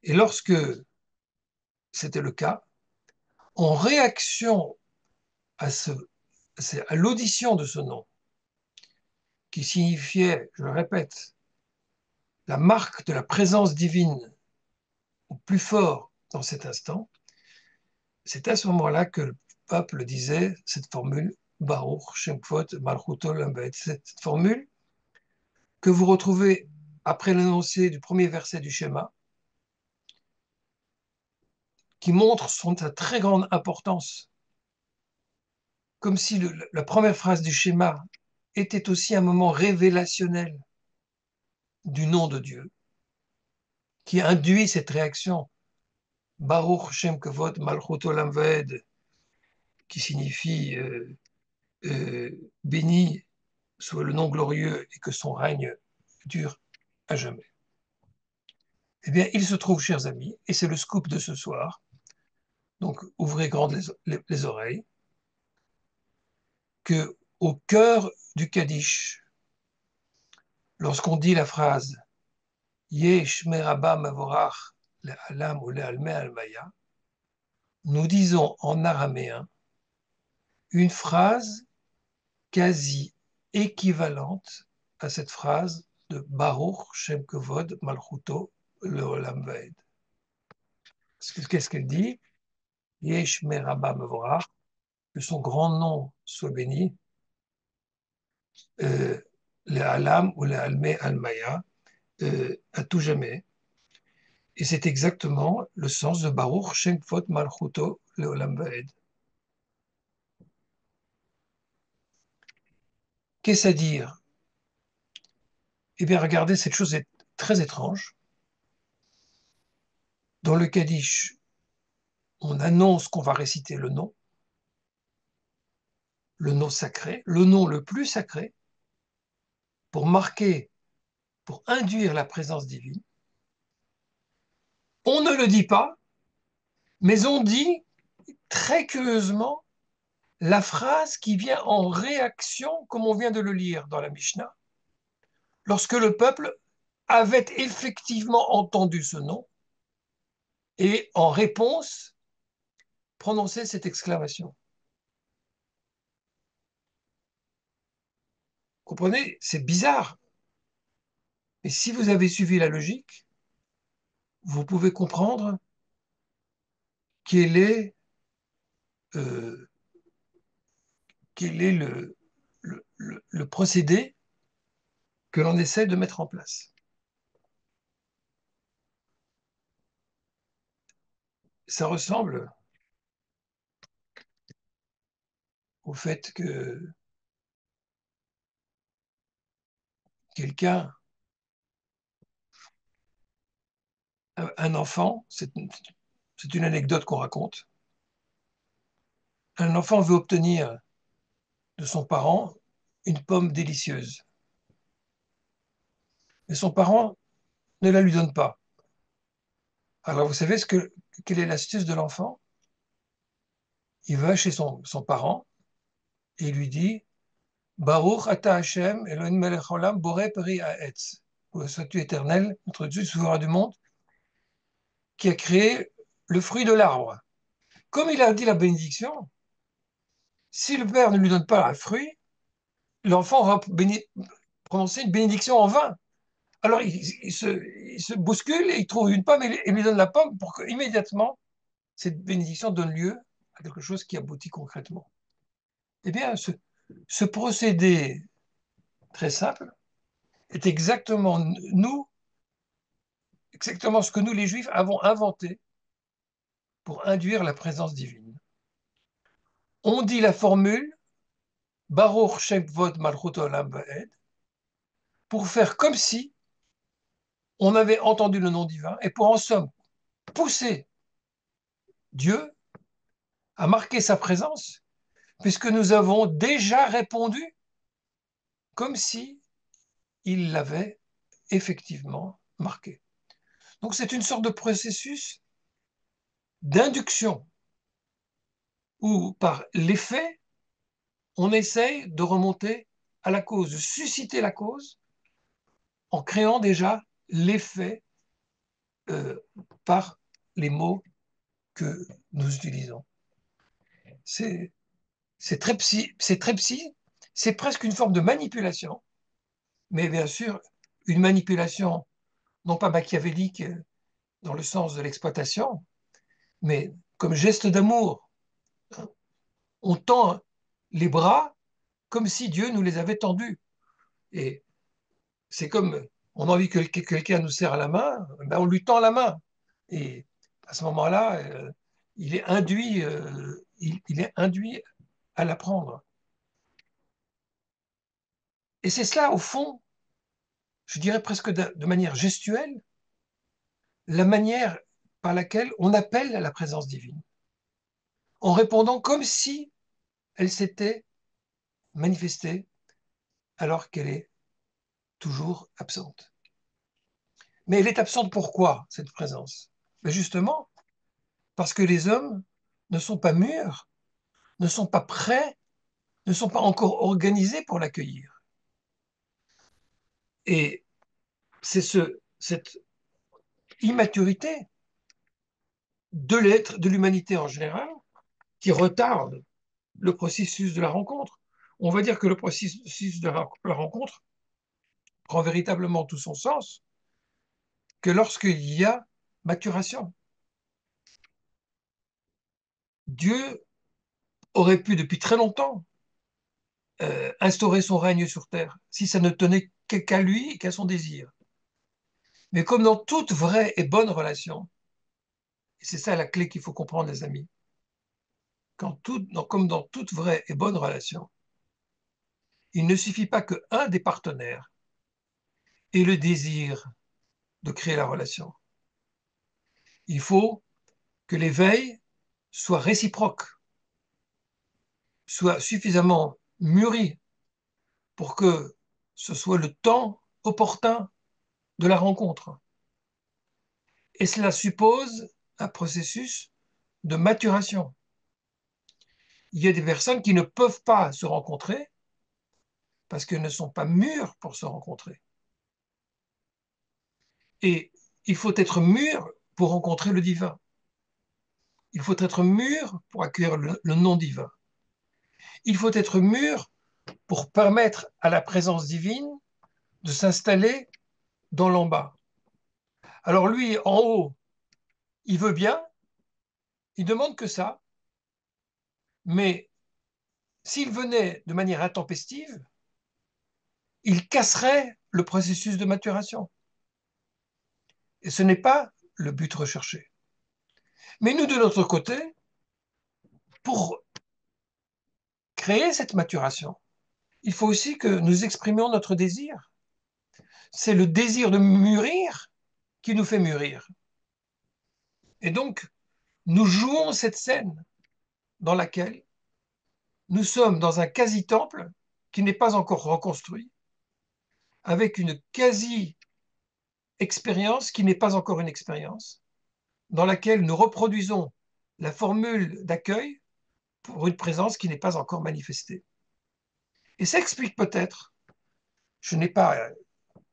Et lorsque c'était le cas, en réaction à l'audition de ce nom, qui signifiait, je le répète, la marque de la présence divine au plus fort dans cet instant, c'est à ce moment-là que le peuple disait cette formule Baruch Shem Kvod Malchuto Olam Vaed. Cette formule que vous retrouvez après l'énoncé du premier verset du schéma, qui montre sa très grande importance, comme si la première phrase du schéma était aussi un moment révélationnel du nom de Dieu, qui induit cette réaction Baruch Shem Kavod Malchut Olam Vaed, qui signifie béni soit le nom glorieux et que son règne dure à jamais. Eh bien, il se trouve, chers amis, et c'est le scoop de ce soir, donc ouvrez grandes les oreilles, que au cœur du Kaddish, lorsqu'on dit la phrase Yesh meraba mavorach le alam ou le alme almaya, nous disons en araméen une phrase quasi équivalente à cette phrase de Baruch Shem Kavod Malchuto Leolam Vaed. Qu'est-ce qu'elle dit? Yesh meraba mavorach, que son grand nom soit béni, le alam ou le alme almaya, à tout jamais. Et c'est exactement le sens de Baruch Shem Kavod Malchuto Leolam Vaed. Qu'est-ce à dire? Eh bien, regardez, cette chose est très étrange. Dans le Kaddish, on annonce qu'on va réciter le nom sacré, le nom le plus sacré, pour marquer, pour induire la présence divine. On ne le dit pas, mais on dit très curieusement la phrase qui vient en réaction, comme on vient de le lire dans la Mishnah, lorsque le peuple avait effectivement entendu ce nom et en réponse prononçait cette exclamation. Comprenez, c'est bizarre, mais si vous avez suivi la logique, vous pouvez comprendre quel est, euh, quel est le procédé que l'on essaie de mettre en place. Ça ressemble au fait que quelqu'un, un enfant, c'est une anecdote qu'on raconte, un enfant veut obtenir de son parent une pomme délicieuse, mais son parent ne la lui donne pas. Alors vous savez quelle est l'astuce de l'enfant? Il va chez son parent et il lui dit Baruch ata Hashem Elohim melech olam boré peri haetz. Sois-tu éternel, notre Dieu souverain du monde, qui a créé le fruit de l'arbre. Comme il a dit la bénédiction, si le père ne lui donne pas un fruit, l'enfant va prononcer une bénédiction en vain. Alors il se bouscule et il trouve une pomme et il lui donne la pomme pour que immédiatement cette bénédiction donne lieu à quelque chose qui aboutit concrètement. Eh bien, ce procédé très simple est exactement ce que nous les Juifs avons inventé pour induire la présence divine. On dit la formule Baruch Shem Vod Malchut Olam Vaed pour faire comme si on avait entendu le nom divin et pour en somme pousser Dieu à marquer sa présence puisque nous avons déjà répondu comme si il l'avait effectivement marqué. Donc c'est une sorte de processus d'induction où par l'effet, on essaye de remonter à la cause, de susciter la cause en créant déjà l'effet euh, par les mots que nous utilisons. C'est très psy, c'est presque une forme de manipulation, mais bien sûr, une manipulation non pas machiavélique dans le sens de l'exploitation, mais comme geste d'amour. On tend les bras comme si Dieu nous les avait tendus. Et C'est comme on a envie que quelqu'un nous serre la main, ben on lui tend la main. Et à ce moment-là, il est induit à la prendre. Et c'est cela, au fond, je dirais presque de manière gestuelle, la manière par laquelle on appelle à la présence divine, en répondant comme si elle s'était manifestée alors qu'elle est toujours absente. Mais elle est absente pourquoi, cette présence? Ben justement, parce que les hommes ne sont pas mûrs, ne sont pas prêts, ne sont pas encore organisés pour l'accueillir. Et c'est cette immaturité de l'être, de l'humanité en général, qui retarde le processus de la rencontre. On va dire que le processus de la rencontre prend véritablement tout son sens que lorsqu'il y a maturation. Dieu aurait pu depuis très longtemps instaurer son règne sur terre si ça ne tenait qu'à lui et qu'à son désir. Mais comme dans toute vraie et bonne relation, et c'est ça la clé qu'il faut comprendre, les amis, comme dans toute vraie et bonne relation, il ne suffit pas qu'un des partenaires ait le désir de créer la relation. Il faut que l'éveil soit réciproque, soit suffisamment mûri pour que ce soit le temps opportun de la rencontre. Et cela suppose un processus de maturation. Il y a des personnes qui ne peuvent pas se rencontrer parce qu'elles ne sont pas mûres pour se rencontrer. Et il faut être mûr pour rencontrer le divin. Il faut être mûr pour accueillir le non divin. Il faut être mûr pour permettre à la présence divine de s'installer dans l'en bas. Alors lui, en haut, il veut bien, il demande que ça, mais s'il venait de manière intempestive, il casserait le processus de maturation. Et ce n'est pas le but recherché. Mais nous, de notre côté, pour créer cette maturation, il faut aussi que nous exprimions notre désir. C'est le désir de mûrir qui nous fait mûrir. Et donc, nous jouons cette scène dans laquelle nous sommes dans un quasi-temple qui n'est pas encore reconstruit, avec une quasi-expérience qui n'est pas encore une expérience, dans laquelle nous reproduisons la formule d'accueil pour une présence qui n'est pas encore manifestée. Et ça explique peut-être, je n'ai pas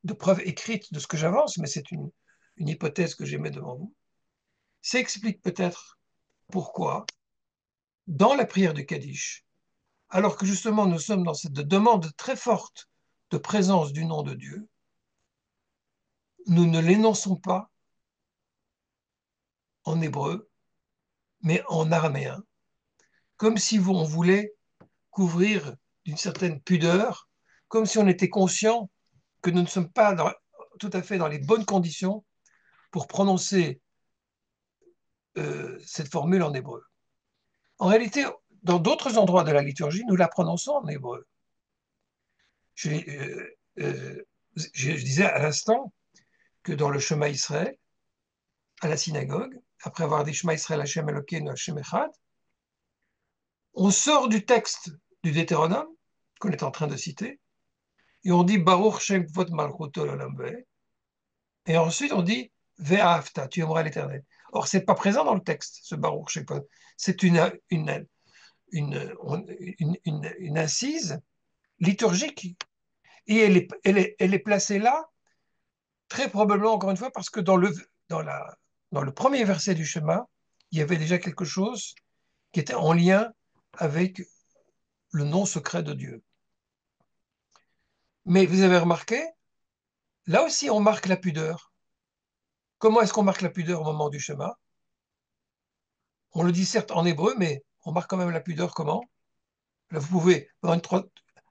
de preuve écrite de ce que j'avance, mais c'est une hypothèse que j'émets devant vous, ça explique peut-être pourquoi, dans la prière du Kaddish, alors que justement nous sommes dans cette demande très forte de présence du nom de Dieu, nous ne l'énonçons pas en hébreu, mais en araméen, comme si on voulait couvrir d'une certaine pudeur, comme si on était conscient que nous ne sommes pas tout à fait dans les bonnes conditions pour prononcer cette formule en hébreu. En réalité, dans d'autres endroits de la liturgie, nous la prononçons en hébreu. Je, je disais à l'instant que dans le Shema Israël, à la synagogue, après avoir dit Shema Israël Hashem Elokeinu Hashem Echad, on sort du texte du Deutéronome qu'on est en train de citer et on dit Baruch Shem Kvod Malchuto L'Olam Vaed, et ensuite on dit Ve'ahavta, tu aimeras l'Éternel. Or, c'est pas présent dans le texte, ce Baruch Shem Kvod. C'est une incise liturgique. Et elle est placée là, très probablement, encore une fois, parce que dans le premier verset du schéma, il y avait déjà quelque chose qui était en lien avec le nom secret de Dieu. Mais vous avez remarqué, là aussi, on marque la pudeur. Comment est-ce qu'on marque la pudeur au moment du schéma? On le dit certes en hébreu, mais on marque quand même la pudeur comment? Là, vous pouvez, pendant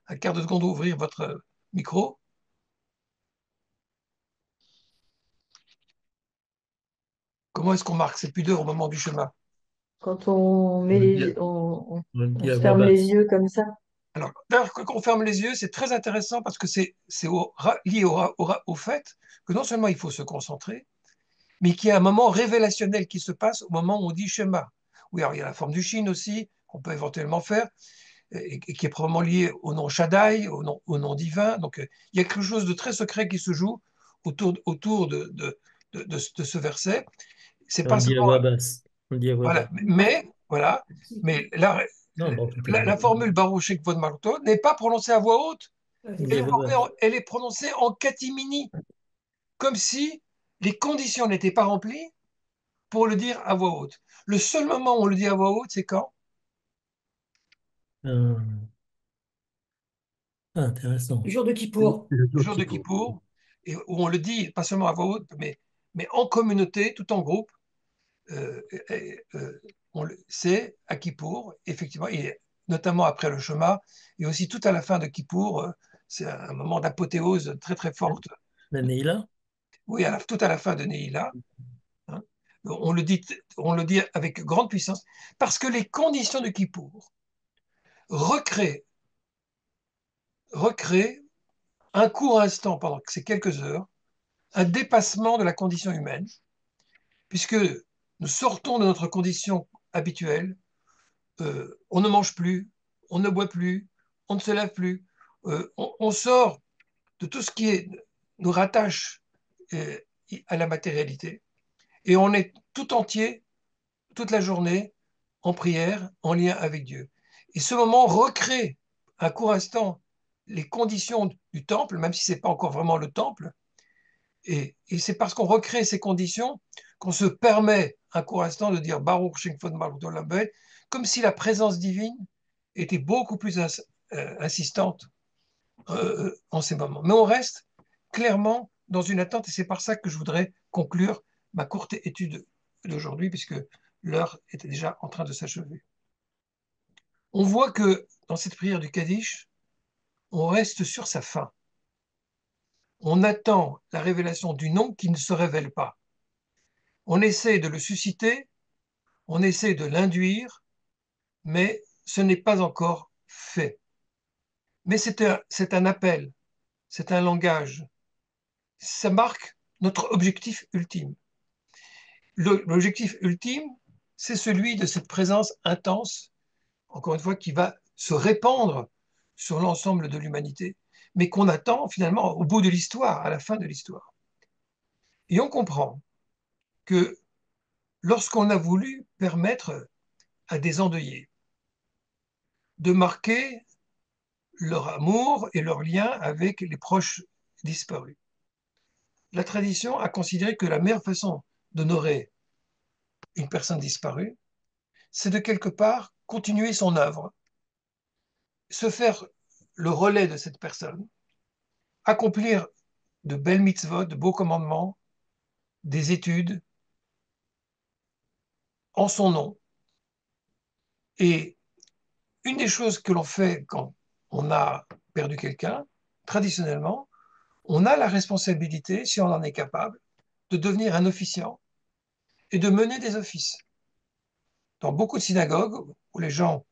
un quart de seconde, ouvrir votre micro. Comment est-ce qu'on marque cette pudeur au moment du chemin? Quand on met On le dit, on le on dit à se voix ferme les basse. yeux comme ça. Alors, d'ailleurs, quand on ferme les yeux, c'est très intéressant parce que lié au fait que non seulement il faut se concentrer, mais qu'il y a un moment révélationnel qui se passe au moment où on dit schéma. Oui, alors il y a la forme du Shin aussi, qu'on peut éventuellement faire, et qui est probablement lié au nom Shaddai, au nom divin. Donc, il y a quelque chose de très secret qui se joue autour de ce verset. C'est Et on pas le dit à seulement, voix basse. On le dit à voix voilà, basse. voilà, mais Non, bon, tout est la bien. formule Baruch Shek Vod Malto n'est pas prononcée à voix haute. On le dit à voix basse. Elle est prononcée en catimini, comme si les conditions n'étaient pas remplies pour le dire à voix haute. Le seul moment où on le dit à voix haute, c'est quand? Euh, intéressant. Le jour de Kippour. Le Le jour jour de qui pour. Kippour, et où on le dit pas seulement à voix haute, mais en communauté, tout en groupe. Euh, c'est à Kippour, effectivement, et notamment après le Shema, et aussi tout à la fin de Kippour, c'est un moment d'apothéose très très forte. La Neila? Oui, tout à la fin de Neila, hein, on le dit avec grande puissance, parce que les conditions de Kippour recréent, recréent un court instant pendant ces quelques heures, un dépassement de la condition humaine, puisque nous sortons de notre condition habituelle, on ne mange plus, on ne boit plus, on ne se lave plus, on sort de tout ce nous rattache euh, à la matérialité, et on est tout entier, toute la journée, en prière, en lien avec Dieu. Et ce moment recrée un court instant les conditions du temple, même si ce n'est pas encore vraiment le temple, et c'est parce qu'on recrée ces conditions qu'on se permet un court instant de dire Baruch Shem Kevod Malchuto Olam, comme si la présence divine était beaucoup plus insistante en ces moments. Mais on reste clairement dans une attente, et c'est par ça que je voudrais conclure ma courte étude d'aujourd'hui, puisque l'heure était déjà en train de s'achever. On voit que dans cette prière du Kaddish, on reste sur sa fin. On attend la révélation du nom qui ne se révèle pas. On essaie de le susciter, on essaie de l'induire, mais ce n'est pas encore fait. Mais c'est un appel, c'est un langage. Ça marque notre objectif ultime. L'objectif ultime, c'est celui de cette présence intense, encore une fois, qui va se répandre sur l'ensemble de l'humanité, mais qu'on attend finalement au bout de l'histoire, à la fin de l'histoire. Et on comprend que lorsqu'on a voulu permettre à des endeuillés de marquer leur amour et leur lien avec les proches disparus, la tradition a considéré que la meilleure façon d'honorer une personne disparue, c'est de quelque part continuer son œuvre, se faire le relais de cette personne, accomplir de belles mitzvot, de beaux commandements, des études en son nom. Et une des choses que l'on fait quand on a perdu quelqu'un, traditionnellement, on a la responsabilité, si on en est capable, de devenir un officiant et de mener des offices. Dans beaucoup de synagogues où les gens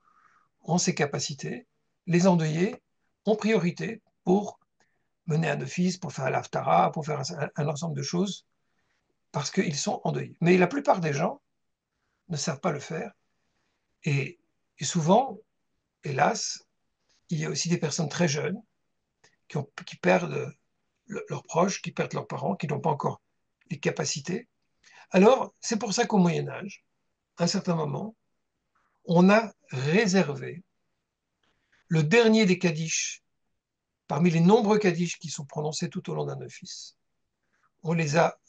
ont ces capacités, les endeuillés ont priorité pour mener un office, pour faire l'haftara, pour faire un ensemble de choses, parce qu'ils sont endeuillés. Mais la plupart des gens ne savent pas le faire. Et, et souvent, hélas, il y a aussi des personnes très jeunes qui perdent leurs proches, qui perdent leurs parents, qui n'ont pas encore les capacités. Alors, c'est pour ça qu'au Moyen Âge, à un certain moment, on a réservé le dernier des Kaddish, parmi les nombreux Kaddish qui sont prononcés tout au long d'un office. On les a,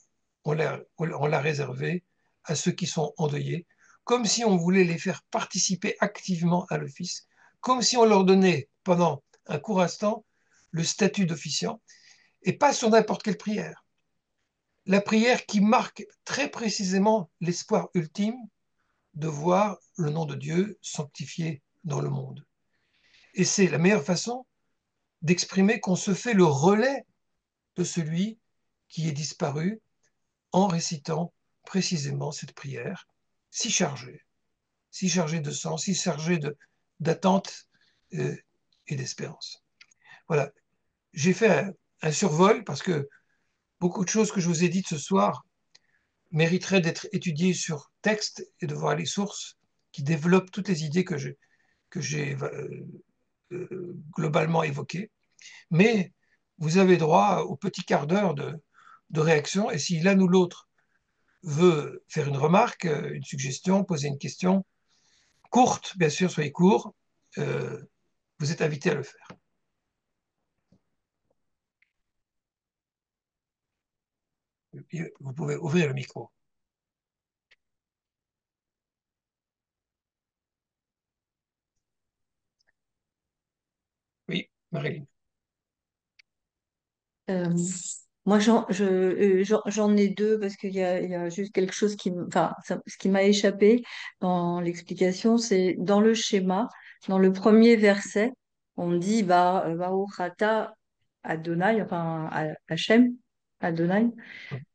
on l'a réservé à ceux qui sont endeuillés, comme si on voulait les faire participer activement à l'office, comme si on leur donnait pendant un court instant le statut d'officiant, et pas sur n'importe quelle prière. La prière qui marque très précisément l'espoir ultime de voir le nom de Dieu sanctifié dans le monde. Et c'est la meilleure façon d'exprimer qu'on se fait le relais de celui qui est disparu en récitant précisément cette prière si chargée de sens, si chargée d'attente et d'espérance. Voilà, j'ai fait un survol parce que beaucoup de choses que je vous ai dites ce soir mériteraient d'être étudiées sur texte et de voir les sources qui développent toutes les idées que j'ai globalement évoquées. Mais vous avez droit au petit quart d'heure de réaction, et si l'un ou l'autre veut faire une remarque, une suggestion, poser une question, courte, bien sûr, soyez court, vous êtes invité à le faire. Vous pouvez ouvrir le micro. Oui, Marilyn. Euh, moi, j'en ai deux parce qu'il y a juste quelque chose enfin, ce qui m'a échappé dans l'explication, c'est dans le schéma, dans le premier verset, on dit Baruch ata Adonai, enfin Hachem, Adonai.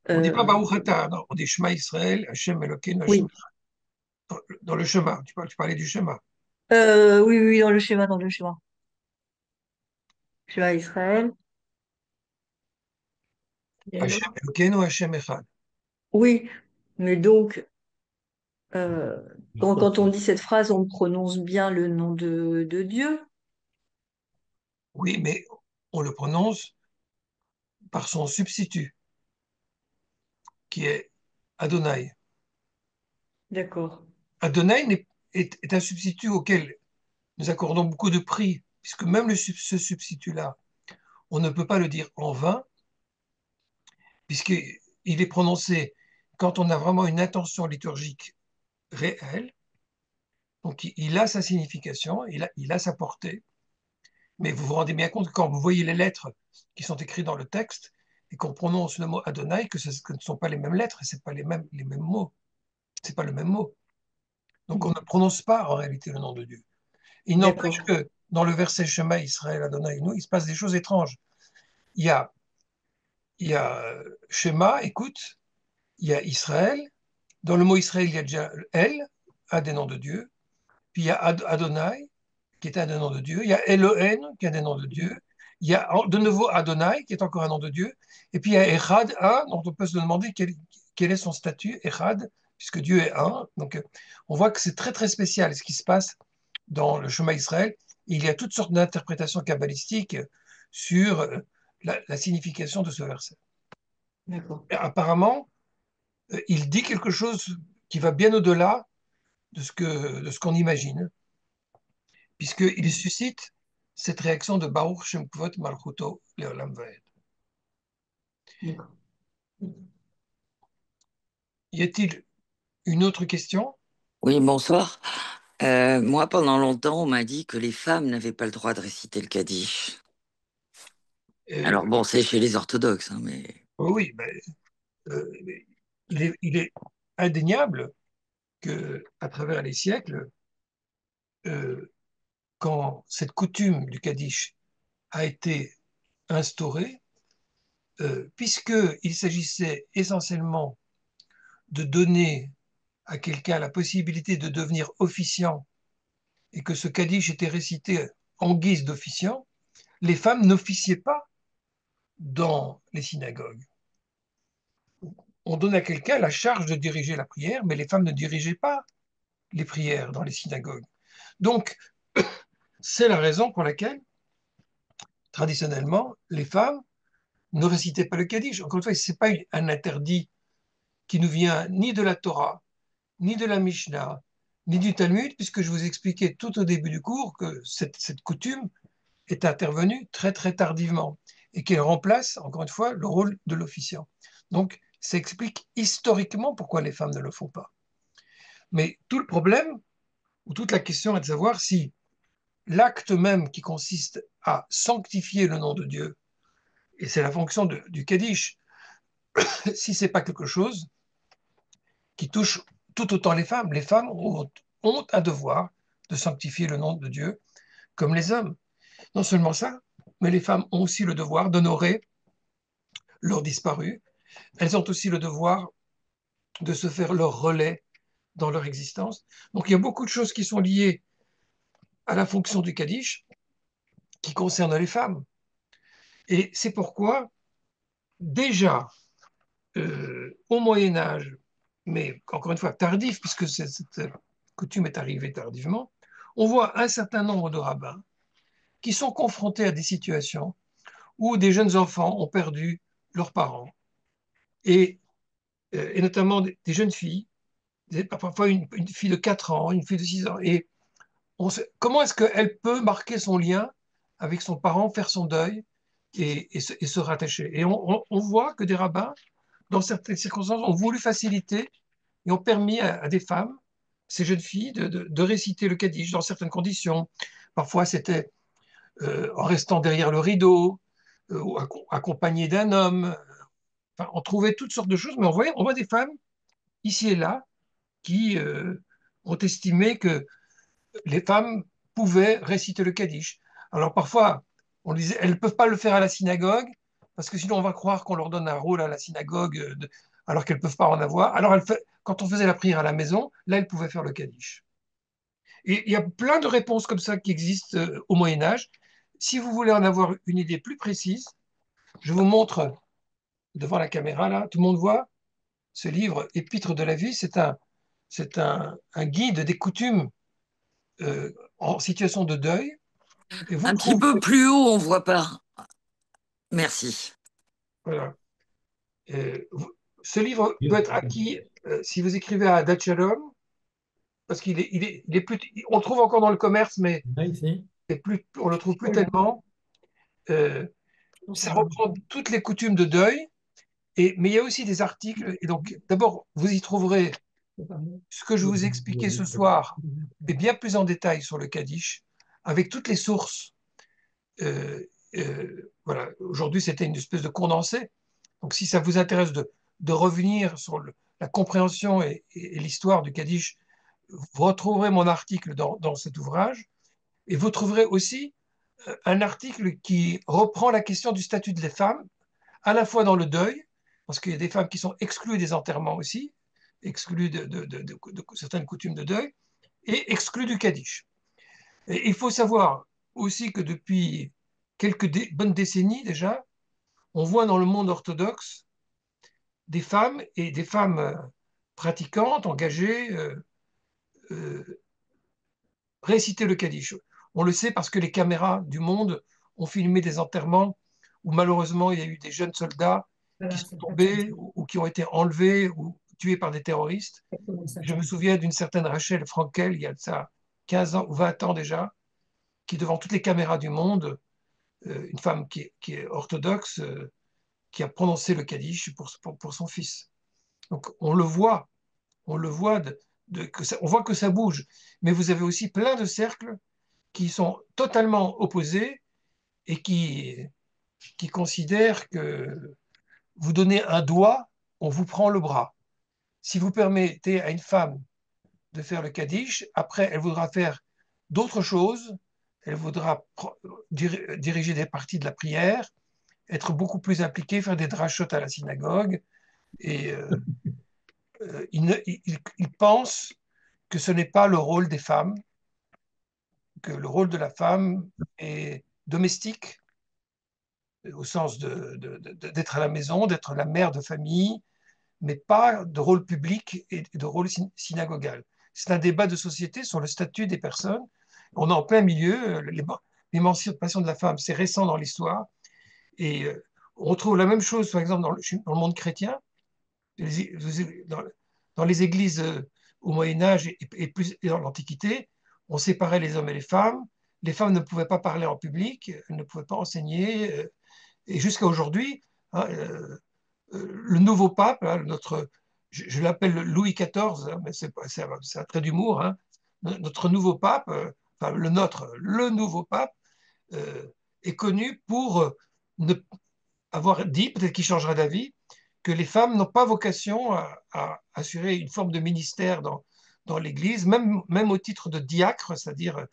On ne dit pas Euh, Baruch Ata, non, on dit Shema Israël, Hachem Elokeinu, Hachem. oui, Dans le schéma, tu parlais du schéma. oui, oui, dans le schéma, dans le schéma. Schéma Israël. Et Hachem l'autre. Elokeinu, Hachem Echad. Oui, mais donc. Euh, quand on dit cette phrase, on prononce bien le nom de Dieu. Oui, mais on le prononce par son substitut, qui est Adonai. D'accord. Adonai est un substitut auquel nous accordons beaucoup de prix, puisque même ce substitut-là, on ne peut pas le dire en vain, puisqu'il est prononcé quand on a vraiment une intention liturgique réelle. Donc il a sa signification, il a sa portée, mais vous vous rendez bien compte que quand vous voyez les lettres qui sont écrites dans le texte et qu'on prononce le mot Adonai, que ce ne sont pas les mêmes lettres, ce n'est pas les mêmes mots, c'est pas le même mot. Donc on ne prononce pas en réalité le nom de Dieu. Il n'empêche D'accord. que dans le verset Shema Israël Adonai nous, il se passe des choses étranges. Il y a, il y a Shema, écoute, il y a Israël. Dans le mot Israël, il y a déjà El, un des noms de Dieu. Puis il y a Adonai, qui est un des noms de Dieu. Il y a Elohim, qui est un des noms de Dieu. Il y a de nouveau Adonai, qui est encore un nom de Dieu. Et puis il y a Echad, un, dont on peut se demander quel est son statut, Echad, puisque Dieu est un. Donc on voit que c'est très très spécial ce qui se passe dans le chemin Israël. Il y a toutes sortes d'interprétations kabbalistiques sur la signification de ce verset. D'accord. Et apparemment, il dit quelque chose qui va bien au-delà de ce qu'on imagine, puisqu'il suscite cette réaction de Baruch Shem Kvot Malchuto Leolam Vaed. D'accord. Y a-t-il une autre question? Oui, bonsoir. Moi, pendant longtemps, on m'a dit que les femmes n'avaient pas le droit de réciter le Kaddish. euh, Alors bon, c'est chez les orthodoxes, hein, mais Oui, ben, euh, il est indéniable que, à travers les siècles, euh, quand cette coutume du Kaddish a été instaurée, puisqu'il s'agissait essentiellement de donner à quelqu'un la possibilité de devenir officiant et que ce Kaddish était récité en guise d'officiant, les femmes n'officiaient pas dans les synagogues. On donne à quelqu'un la charge de diriger la prière, mais les femmes ne dirigeaient pas les prières dans les synagogues. Donc, c'est la raison pour laquelle, traditionnellement, les femmes ne récitaient pas le Kaddish. Encore une fois, ce n'est pas un interdit qui nous vient ni de la Torah, ni de la Mishnah, ni du Talmud, puisque je vous expliquais tout au début du cours que cette coutume est intervenue très très tardivement et qu'elle remplace, encore une fois, le rôle de l'officiant. Donc, ça explique historiquement pourquoi les femmes ne le font pas. Mais tout le problème, ou toute la question est de savoir si l'acte même qui consiste à sanctifier le nom de Dieu, et c'est la fonction du Kaddish, si c'est pas quelque chose qui touche tout autant les femmes ont un devoir de sanctifier le nom de Dieu comme les hommes. Non seulement ça, mais les femmes ont aussi le devoir d'honorer leurs disparus. Elles ont aussi le devoir de se faire leur relais dans leur existence. Donc il y a beaucoup de choses qui sont liées à la fonction du Kaddish qui concernent les femmes. Et c'est pourquoi, déjà au Moyen Âge, mais encore une fois tardif, puisque cette coutume est arrivée tardivement, on voit un certain nombre de rabbins qui sont confrontés à des situations où des jeunes enfants ont perdu leurs parents, et notamment des jeunes filles, parfois une fille de 4 ans, une fille de 6 ans. Et comment est-ce qu'elle peut marquer son lien avec son parent, faire son deuil et se rattacher? Et on voit que des rabbins, dans certaines circonstances, ont voulu faciliter et ont permis à des femmes, ces jeunes filles, de réciter le Kaddish dans certaines conditions. Parfois, c'était en restant derrière le rideau, ou accompagné d'un homme. Enfin, on trouvait toutes sortes de choses, mais on voit des femmes, ici et là, qui ont estimé que les femmes pouvaient réciter le Kaddish. Alors parfois, on disait, elles ne peuvent pas le faire à la synagogue, parce que sinon on va croire qu'on leur donne un rôle à la synagogue, alors qu'elles ne peuvent pas en avoir. Alors quand on faisait la prière à la maison, là, elles pouvaient faire le Kaddish. Et il y a plein de réponses comme ça qui existent au Moyen Âge. Si vous voulez en avoir une idée plus précise, je vous montre devant la caméra, là, tout le monde voit ce livre, Épître de la vie, c'est un guide des coutumes en situation de deuil. Et vous Un petit trouvez, peu plus haut, on voit pas. Merci. voilà, ce livre peut être acquis si vous écrivez à Dachalom, parce il est plus, on le trouve encore dans le commerce, mais Là, ici. on le trouve plus tellement. Euh, Ça reprend toutes les coutumes de deuil, mais il y a aussi des articles. Et donc, d'abord, vous y trouverez ce que je vous ai expliqué ce soir, mais bien plus en détail sur le Kaddish, avec toutes les sources. Voilà. Aujourd'hui, c'était une espèce de condensé. Donc, si ça vous intéresse de revenir sur la compréhension et l'histoire du Kaddish, vous retrouverez mon article dans cet ouvrage. Et vous trouverez aussi un article qui reprend la question du statut de les femmes, à la fois dans le deuil, parce qu'il y a des femmes qui sont exclues des enterrements aussi, exclues de certaines coutumes de deuil, et exclues du Kaddish. Et il faut savoir aussi que depuis quelques bonnes décennies déjà, on voit dans le monde orthodoxe des femmes et des femmes pratiquantes, engagées, euh, réciter le Kaddish. On le sait parce que les caméras du monde ont filmé des enterrements où malheureusement il y a eu des jeunes soldats qui sont tombés ou qui ont été enlevés ou tués par des terroristes. Je me souviens d'une certaine Rachel Frankel, il y a de ça 15 ans ou 20 ans déjà, qui devant toutes les caméras du monde, une femme qui est orthodoxe, qui a prononcé le Kaddish pour son fils. Donc on le voit, on voit que ça bouge. Mais vous avez aussi plein de cercles qui sont totalement opposés et qui considèrent que vous donnez un doigt, on vous prend le bras. Si vous permettez à une femme de faire le Kaddish, après, elle voudra faire d'autres choses, elle voudra diriger des parties de la prière, être beaucoup plus impliquée, faire des drachot à la synagogue, et il pense que ce n'est pas le rôle des femmes, que le rôle de la femme est domestique, au sens d'être à la maison, d'être la mère de famille, mais pas de rôle public et de rôle synagogal. C'est un débat de société sur le statut des personnes. On est en plein milieu. L'émancipation de la femme, c'est récent dans l'histoire. Et on trouve la même chose, par exemple, dans le monde chrétien. Dans, dans les églises au Moyen Âge et plus et dans l'Antiquité, on séparait les hommes et les femmes. Les femmes ne pouvaient pas parler en public, elles ne pouvaient pas enseigner. Et jusqu'à aujourd'hui, hein, le nouveau pape, hein, je l'appelle Louis XIV, hein, mais c'est un trait d'humour, hein, notre nouveau pape, enfin le nouveau pape, euh, est connu pour ne, avoir dit, peut-être qu'il changera d'avis, que les femmes n'ont pas vocation à assurer une forme de ministère dans l'Église, même au titre de diacre, c'est-à-dire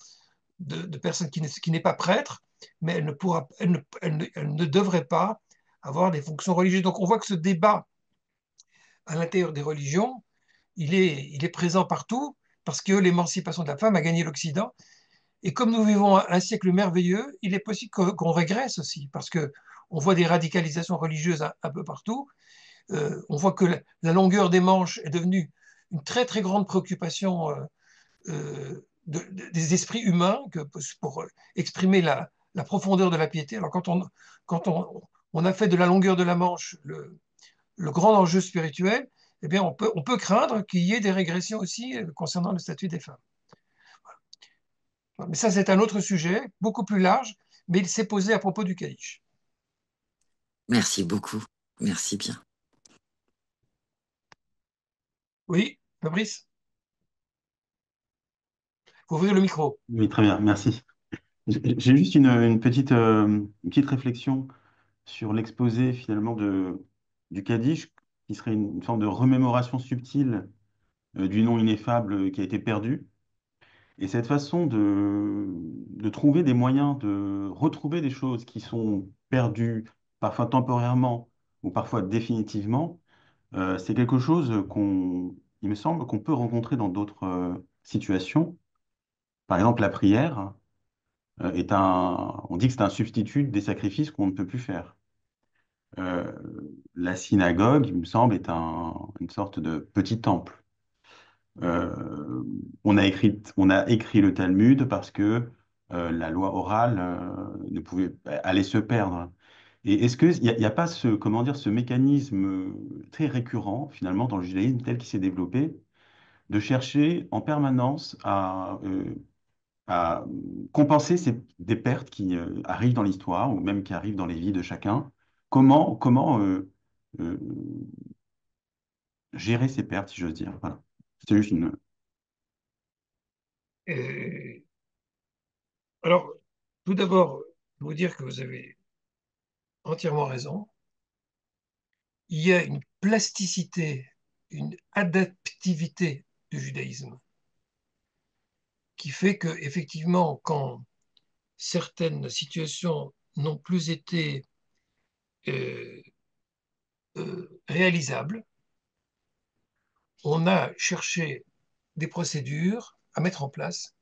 de personne qui n'est pas prêtre, mais elle ne devrait pas avoir des fonctions religieuses. Donc on voit que ce débat à l'intérieur des religions, il est présent partout parce que l'émancipation de la femme a gagné l'Occident. Et comme nous vivons un siècle merveilleux, il est possible qu'on régresse aussi parce que on voit des radicalisations religieuses un peu partout. On voit que la longueur des manches est devenue une très très grande préoccupation des esprits humains que pour exprimer la profondeur de la piété. Alors quand on a fait de la longueur de la manche le grand enjeu spirituel, eh bien on peut craindre qu'il y ait des régressions aussi concernant le statut des femmes. Mais ça, c'est un autre sujet, beaucoup plus large, mais il s'est posé à propos du Kaddish. Merci beaucoup. Merci bien. Oui, Fabrice, faut ouvrir le micro. Oui, très bien, merci. J'ai juste une petite réflexion sur l'exposé finalement du Kaddish, qui serait une forme de remémoration subtile du nom ineffable qui a été perdu. Et cette façon de trouver des moyens de retrouver des choses qui sont perdues, parfois temporairement ou parfois définitivement, c'est quelque chose il me semble qu'on peut rencontrer dans d'autres situations. Par exemple, la prière on dit que c'est un substitut des sacrifices qu'on ne peut plus faire. Euh, la synagogue, il me semble, est une sorte de petit temple. On a écrit le Talmud parce que la loi orale ne pouvait aller se perdre. Et est-ce qu'il n'y a, il y a pas comment dire, ce mécanisme très récurrent, finalement, dans le judaïsme tel qu'il s'est développé, de chercher en permanence à compenser des pertes qui arrivent dans l'histoire ou même qui arrivent dans les vies de chacun? Comment euh, gérer ces pertes, si j'ose dire? Voilà. C'est juste une... Euh, alors, tout d'abord, vous dire que vous avez entièrement raison. Il y a une plasticité, une adaptivité du judaïsme qui fait que, effectivement, quand certaines situations n'ont plus été euh, réalisables, on a cherché des procédures à mettre en place,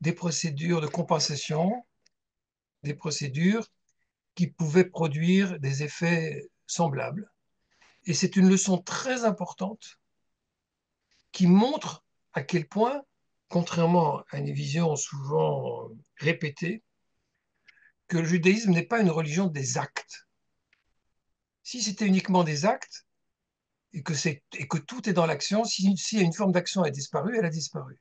des procédures de compensation, des procédures qui pouvaient produire des effets semblables. Et c'est une leçon très importante qui montre à quel point, contrairement à une vision souvent répétée, que le judaïsme n'est pas une religion des actes. Si c'était uniquement des actes et que tout est dans l'action, si une forme d'action a disparu, elle a disparu.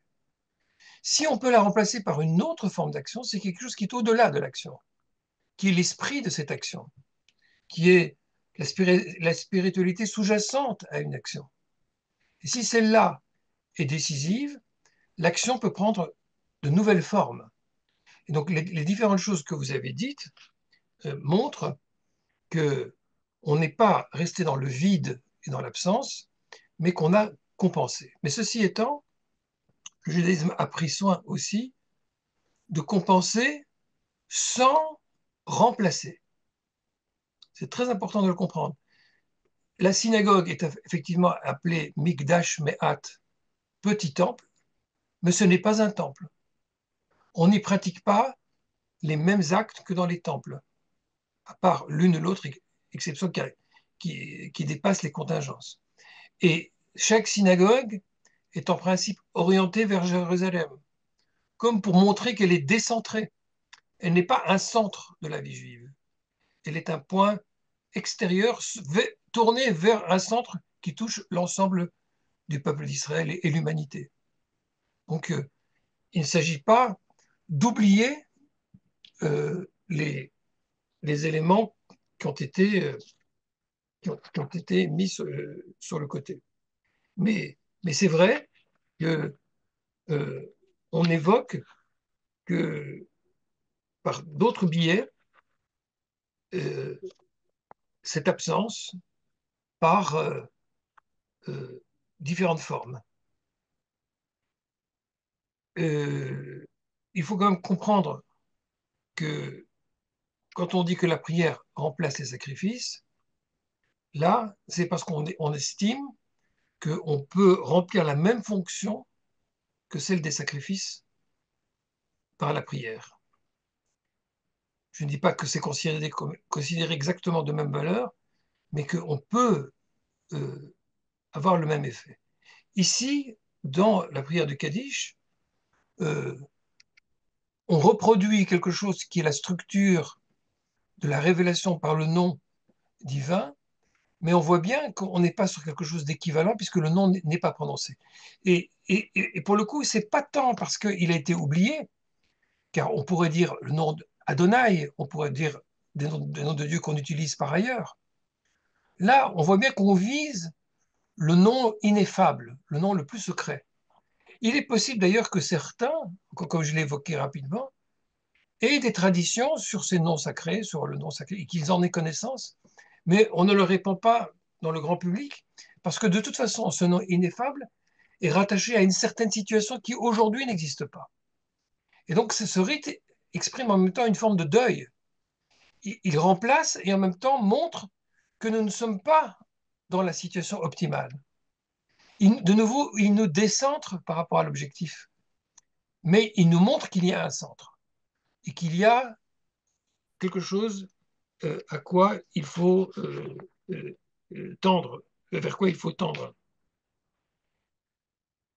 Si on peut la remplacer par une autre forme d'action, c'est quelque chose qui est au-delà de l'action, qui est l'esprit de cette action, qui est la spiritualité sous-jacente à une action. Et si celle-là est décisive, l'action peut prendre de nouvelles formes. Et donc les différentes choses que vous avez dites montrent que on n'est pas resté dans le vide et dans l'absence, mais qu'on a compensé. Mais ceci étant, le judaïsme a pris soin aussi de compenser sans remplacer. C'est très important de le comprendre. La synagogue est effectivement appelée Mikdash Me'at, petit temple, mais ce n'est pas un temple. On n'y pratique pas les mêmes actes que dans les temples, à part l'une ou l'autre exception qui dépasse les contingences. Et chaque synagogue est en principe orientée vers Jérusalem, comme pour montrer qu'elle est décentrée. Elle n'est pas un centre de la vie juive. Elle est un point extérieur tourné vers un centre qui touche l'ensemble du peuple d'Israël et l'humanité. Donc, il ne s'agit pas d'oublier les éléments qui ont été, qui ont été mis sur le côté. Mais c'est vrai que on évoque que par d'autres biais, euh, cette absence par différentes formes. Il faut quand même comprendre que quand on dit que la prière remplace les sacrifices, Là, c'est parce on estime qu'on peut remplir la même fonction que celle des sacrifices par la prière. Je ne dis pas que c'est considéré exactement de même valeur, mais qu'on peut euh, avoir le même effet. Ici, dans la prière du Kaddish, euh, on reproduit quelque chose qui est la structure de la révélation par le nom divin, mais on voit bien qu'on n'est pas sur quelque chose d'équivalent puisque le nom n'est pas prononcé. Et pour le coup, c'est pas tant parce qu'il a été oublié, car on pourrait dire le nom d'Adonai, on pourrait dire des noms de Dieu qu'on utilise par ailleurs. Là, on voit bien qu'on vise le nom ineffable, le nom le plus secret. Il est possible d'ailleurs que certains, comme je l'ai évoqué rapidement, aient des traditions sur ces noms sacrés, sur le nom sacré, et qu'ils en aient connaissance, mais on ne le répand pas dans le grand public, parce que de toute façon, ce nom ineffable est rattaché à une certaine situation qui aujourd'hui n'existe pas. Et donc ce rite exprime en même temps une forme de deuil. Il remplace et en même temps montre que nous ne sommes pas dans la situation optimale. De nouveau, il nous décentre par rapport à l'objectif, mais il nous montre qu'il y a un centre et qu'il y a quelque chose à quoi il faut tendre, vers quoi il faut tendre.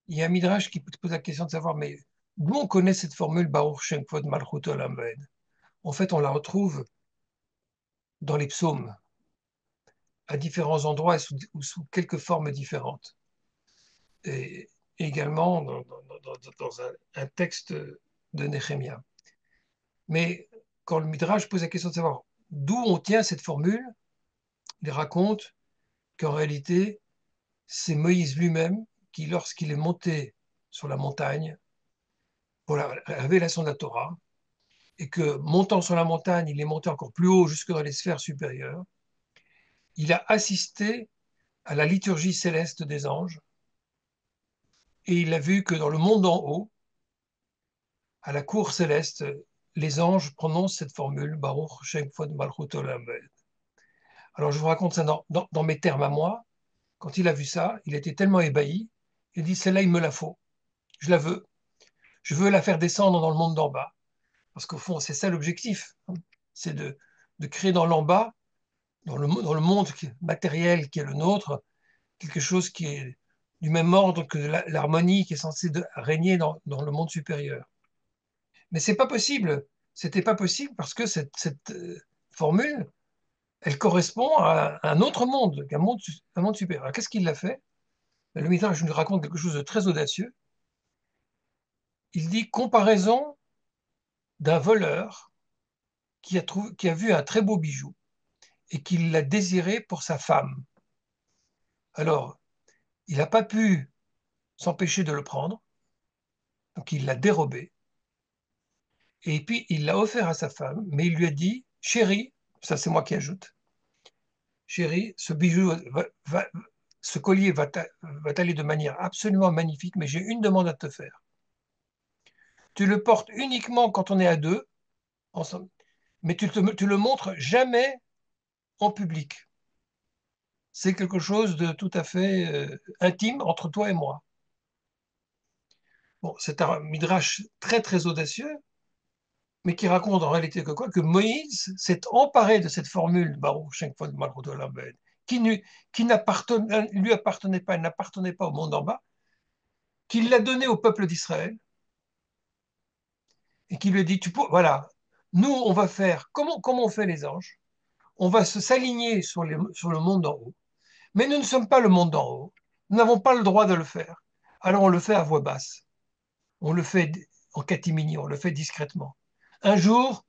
Il y a un midrash qui pose la question de savoir, mais d'où on connaît cette formule Baruch Shem Kvod Malchut Olam Vaed? En fait, on la retrouve dans les psaumes, à différents endroits ou sous quelques formes différentes. Et également dans un texte de Néhémia. Mais quand le Midrash pose la question de savoir d'où on tient cette formule, il raconte qu'en réalité, c'est Moïse lui-même qui, lorsqu'il est monté sur la montagne pour la révélation de la Torah, et que montant sur la montagne, il est monté encore plus haut jusque dans les sphères supérieures, il a assisté à la liturgie céleste des anges, et il a vu que dans le monde en haut, à la cour céleste, les anges prononcent cette formule, Baruch Shem Kvod Malchut Olam Vaed. Alors je vous raconte ça dans mes termes à moi. Quand il a vu ça, il était tellement ébahi, il dit, celle-là, il me la faut, je la veux. Je veux la faire descendre dans le monde d'en bas. Parce qu'au fond, c'est ça l'objectif, hein. C'est de créer dans l'en bas, dans le monde matériel qui est le nôtre, quelque chose qui est du même ordre que l'harmonie qui est censée régner dans le monde supérieur. Mais c'est pas possible. C'était pas possible parce que cette formule, elle correspond à un autre monde, un monde supérieur. Alors, qu'est-ce qu'il a fait? Le Midrash nous raconte quelque chose de très audacieux. Il dit comparaison d'un voleur qui a vu un très beau bijou et qui l'a désiré pour sa femme. Alors, il n'a pas pu s'empêcher de le prendre, donc il l'a dérobé, et puis il l'a offert à sa femme, mais il lui a dit, chérie, ça c'est moi qui ajoute, chérie, ce collier va t'aller de manière absolument magnifique, mais j'ai une demande à te faire. Tu le portes uniquement quand on est à deux, ensemble, mais tu le montres jamais en public. C'est quelque chose de tout à fait intime entre toi et moi. Bon, c'est un midrash très très audacieux, mais qui raconte en réalité que quoi? Que Moïse s'est emparé de cette formule Baruch Shem Kvod Malchut Olam Vaed, qui lui appartenait pas, elle n'appartenait pas au monde en bas, qu'il l'a donnée au peuple d'Israël et qui lui a dit voilà, nous on va faire comment on fait les anges, on va s'aligner sur le monde d'en haut, mais nous ne sommes pas le monde d'en haut, nous n'avons pas le droit de le faire. Alors on le fait à voix basse, on le fait en catimini, on le fait discrètement. Un jour,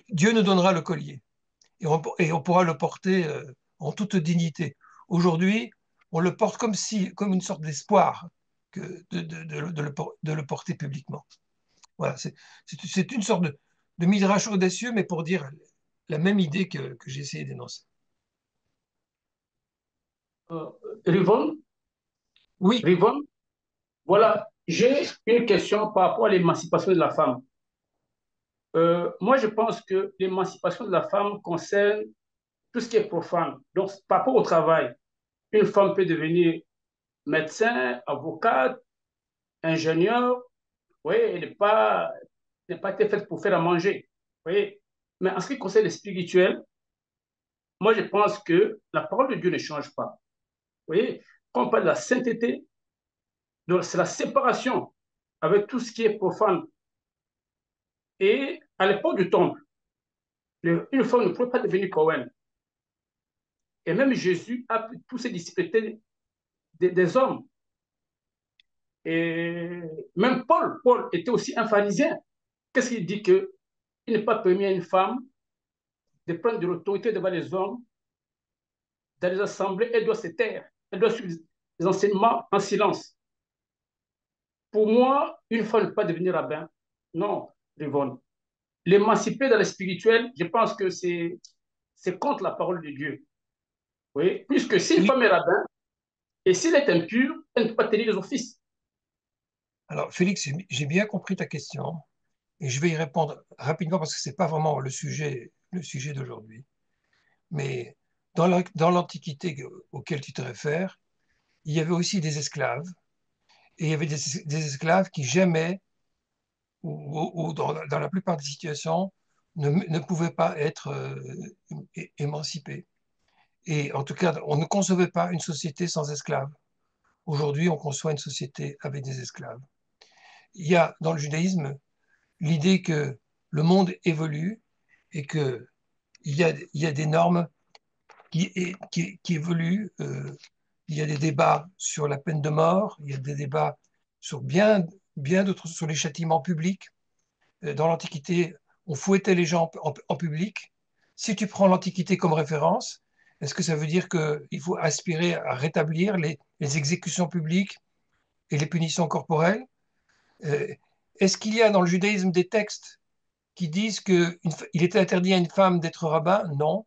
Dieu nous donnera le collier et on pourra le porter en toute dignité. Aujourd'hui, on le porte comme une sorte d'espoir de le porter publiquement. Voilà, c'est une sorte de midrash audacieux, mais pour dire la même idée que j'ai essayé d'énoncer. Euh, Rivon, Oui, Rivon, voilà, j'ai une question par rapport à l'émancipation de la femme. Moi, je pense que l'émancipation de la femme concerne tout ce qui est profane. Donc, par rapport au travail, une femme peut devenir médecin, avocate, ingénieur. Oui, elle n'est pas été faite pour faire à manger. Vous voyez? Mais en ce qui concerne le spirituel, moi, je pense que la parole de Dieu ne change pas. Vous voyez? Quand on parle de la sainteté, c'est la séparation avec tout ce qui est profane. Et à l'époque du temple, une femme ne pouvait pas devenir Cohen. Et même Jésus a tous ses disciples étaient des hommes. Et même Paul était aussi un pharisien. Qu'est-ce qu'il dit que il n'est pas permis à une femme de prendre de l'autorité devant les hommes, dans les assemblées, elle doit se taire. Elle doit suivre les enseignements en silence. Pour moi, une femme ne peut pas devenir rabbin. Non, Rivonne. L'émanciper dans le spirituel, je pense que c'est contre la parole de Dieu. Oui, puisque si une Oui. femme est rabbin, et s'il est impur, elle ne peut pas tenir les offices. Alors, Félix, j'ai bien compris ta question et je vais y répondre rapidement parce que ce n'est pas vraiment le sujet d'aujourd'hui. Mais dans l'Antiquité auquel tu te réfères, il y avait aussi des esclaves et il y avait des esclaves qui jamais, ou dans la plupart des situations, ne pouvaient pas être émancipés. Et en tout cas, on ne concevait pas une société sans esclaves. Aujourd'hui, on conçoit une société avec des esclaves. Il y a dans le judaïsme l'idée que le monde évolue et qu'il y a des normes qui évoluent. Il y a des débats sur la peine de mort, il y a des débats sur bien d'autres, sur les châtiments publics. Dans l'Antiquité, on fouettait les gens en public. Si tu prends l'Antiquité comme référence, est-ce que ça veut dire qu'il faut aspirer à rétablir les exécutions publiques et les punitions corporelles? Est-ce qu'il y a dans le judaïsme des textes qui disent qu'il est interdit à une femme d'être rabbin? Non.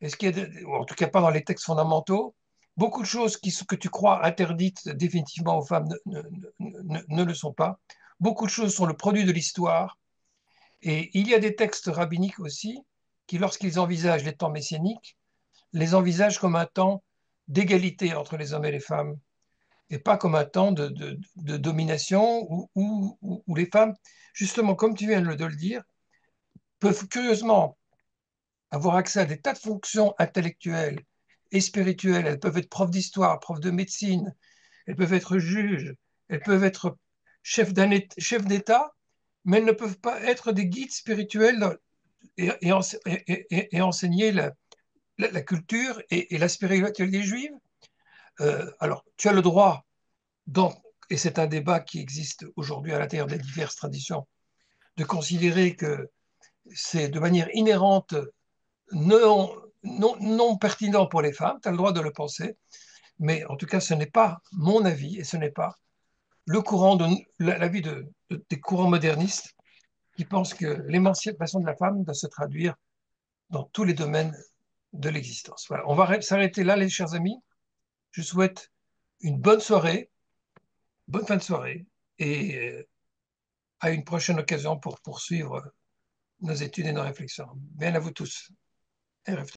Est-ce qu'il y a, en tout cas pas dans les textes fondamentaux, beaucoup de choses que tu crois interdites définitivement aux femmes ne le sont pas. Beaucoup de choses sont le produit de l'histoire. Et il y a des textes rabbiniques aussi qui, lorsqu'ils envisagent les temps messianiques, les envisagent comme un temps d'égalité entre les hommes et les femmes, et pas comme un temps de domination où les femmes, justement, comme tu viens de le dire, peuvent curieusement avoir accès à des tas de fonctions intellectuelles et spirituelles. Elles peuvent être profs d'histoire, profs de médecine, elles peuvent être juges, elles peuvent être chefs d'État, mais elles ne peuvent pas être des guides spirituels et enseigner la culture et la spiritualité des Juifs. Alors, tu as le droit, et c'est un débat qui existe aujourd'hui à l'intérieur des diverses traditions, de considérer que c'est de manière inhérente non pertinent pour les femmes, tu as le droit de le penser, mais en tout cas, ce n'est pas mon avis et ce n'est pas le courant l'avis des courants modernistes qui pensent que l'émancipation de la femme doit se traduire dans tous les domaines de l'existence. Voilà, on va s'arrêter là, les chers amis. Je souhaite une bonne soirée, bonne fin de soirée, et à une prochaine occasion pour poursuivre nos études et nos réflexions. Bien à vous tous.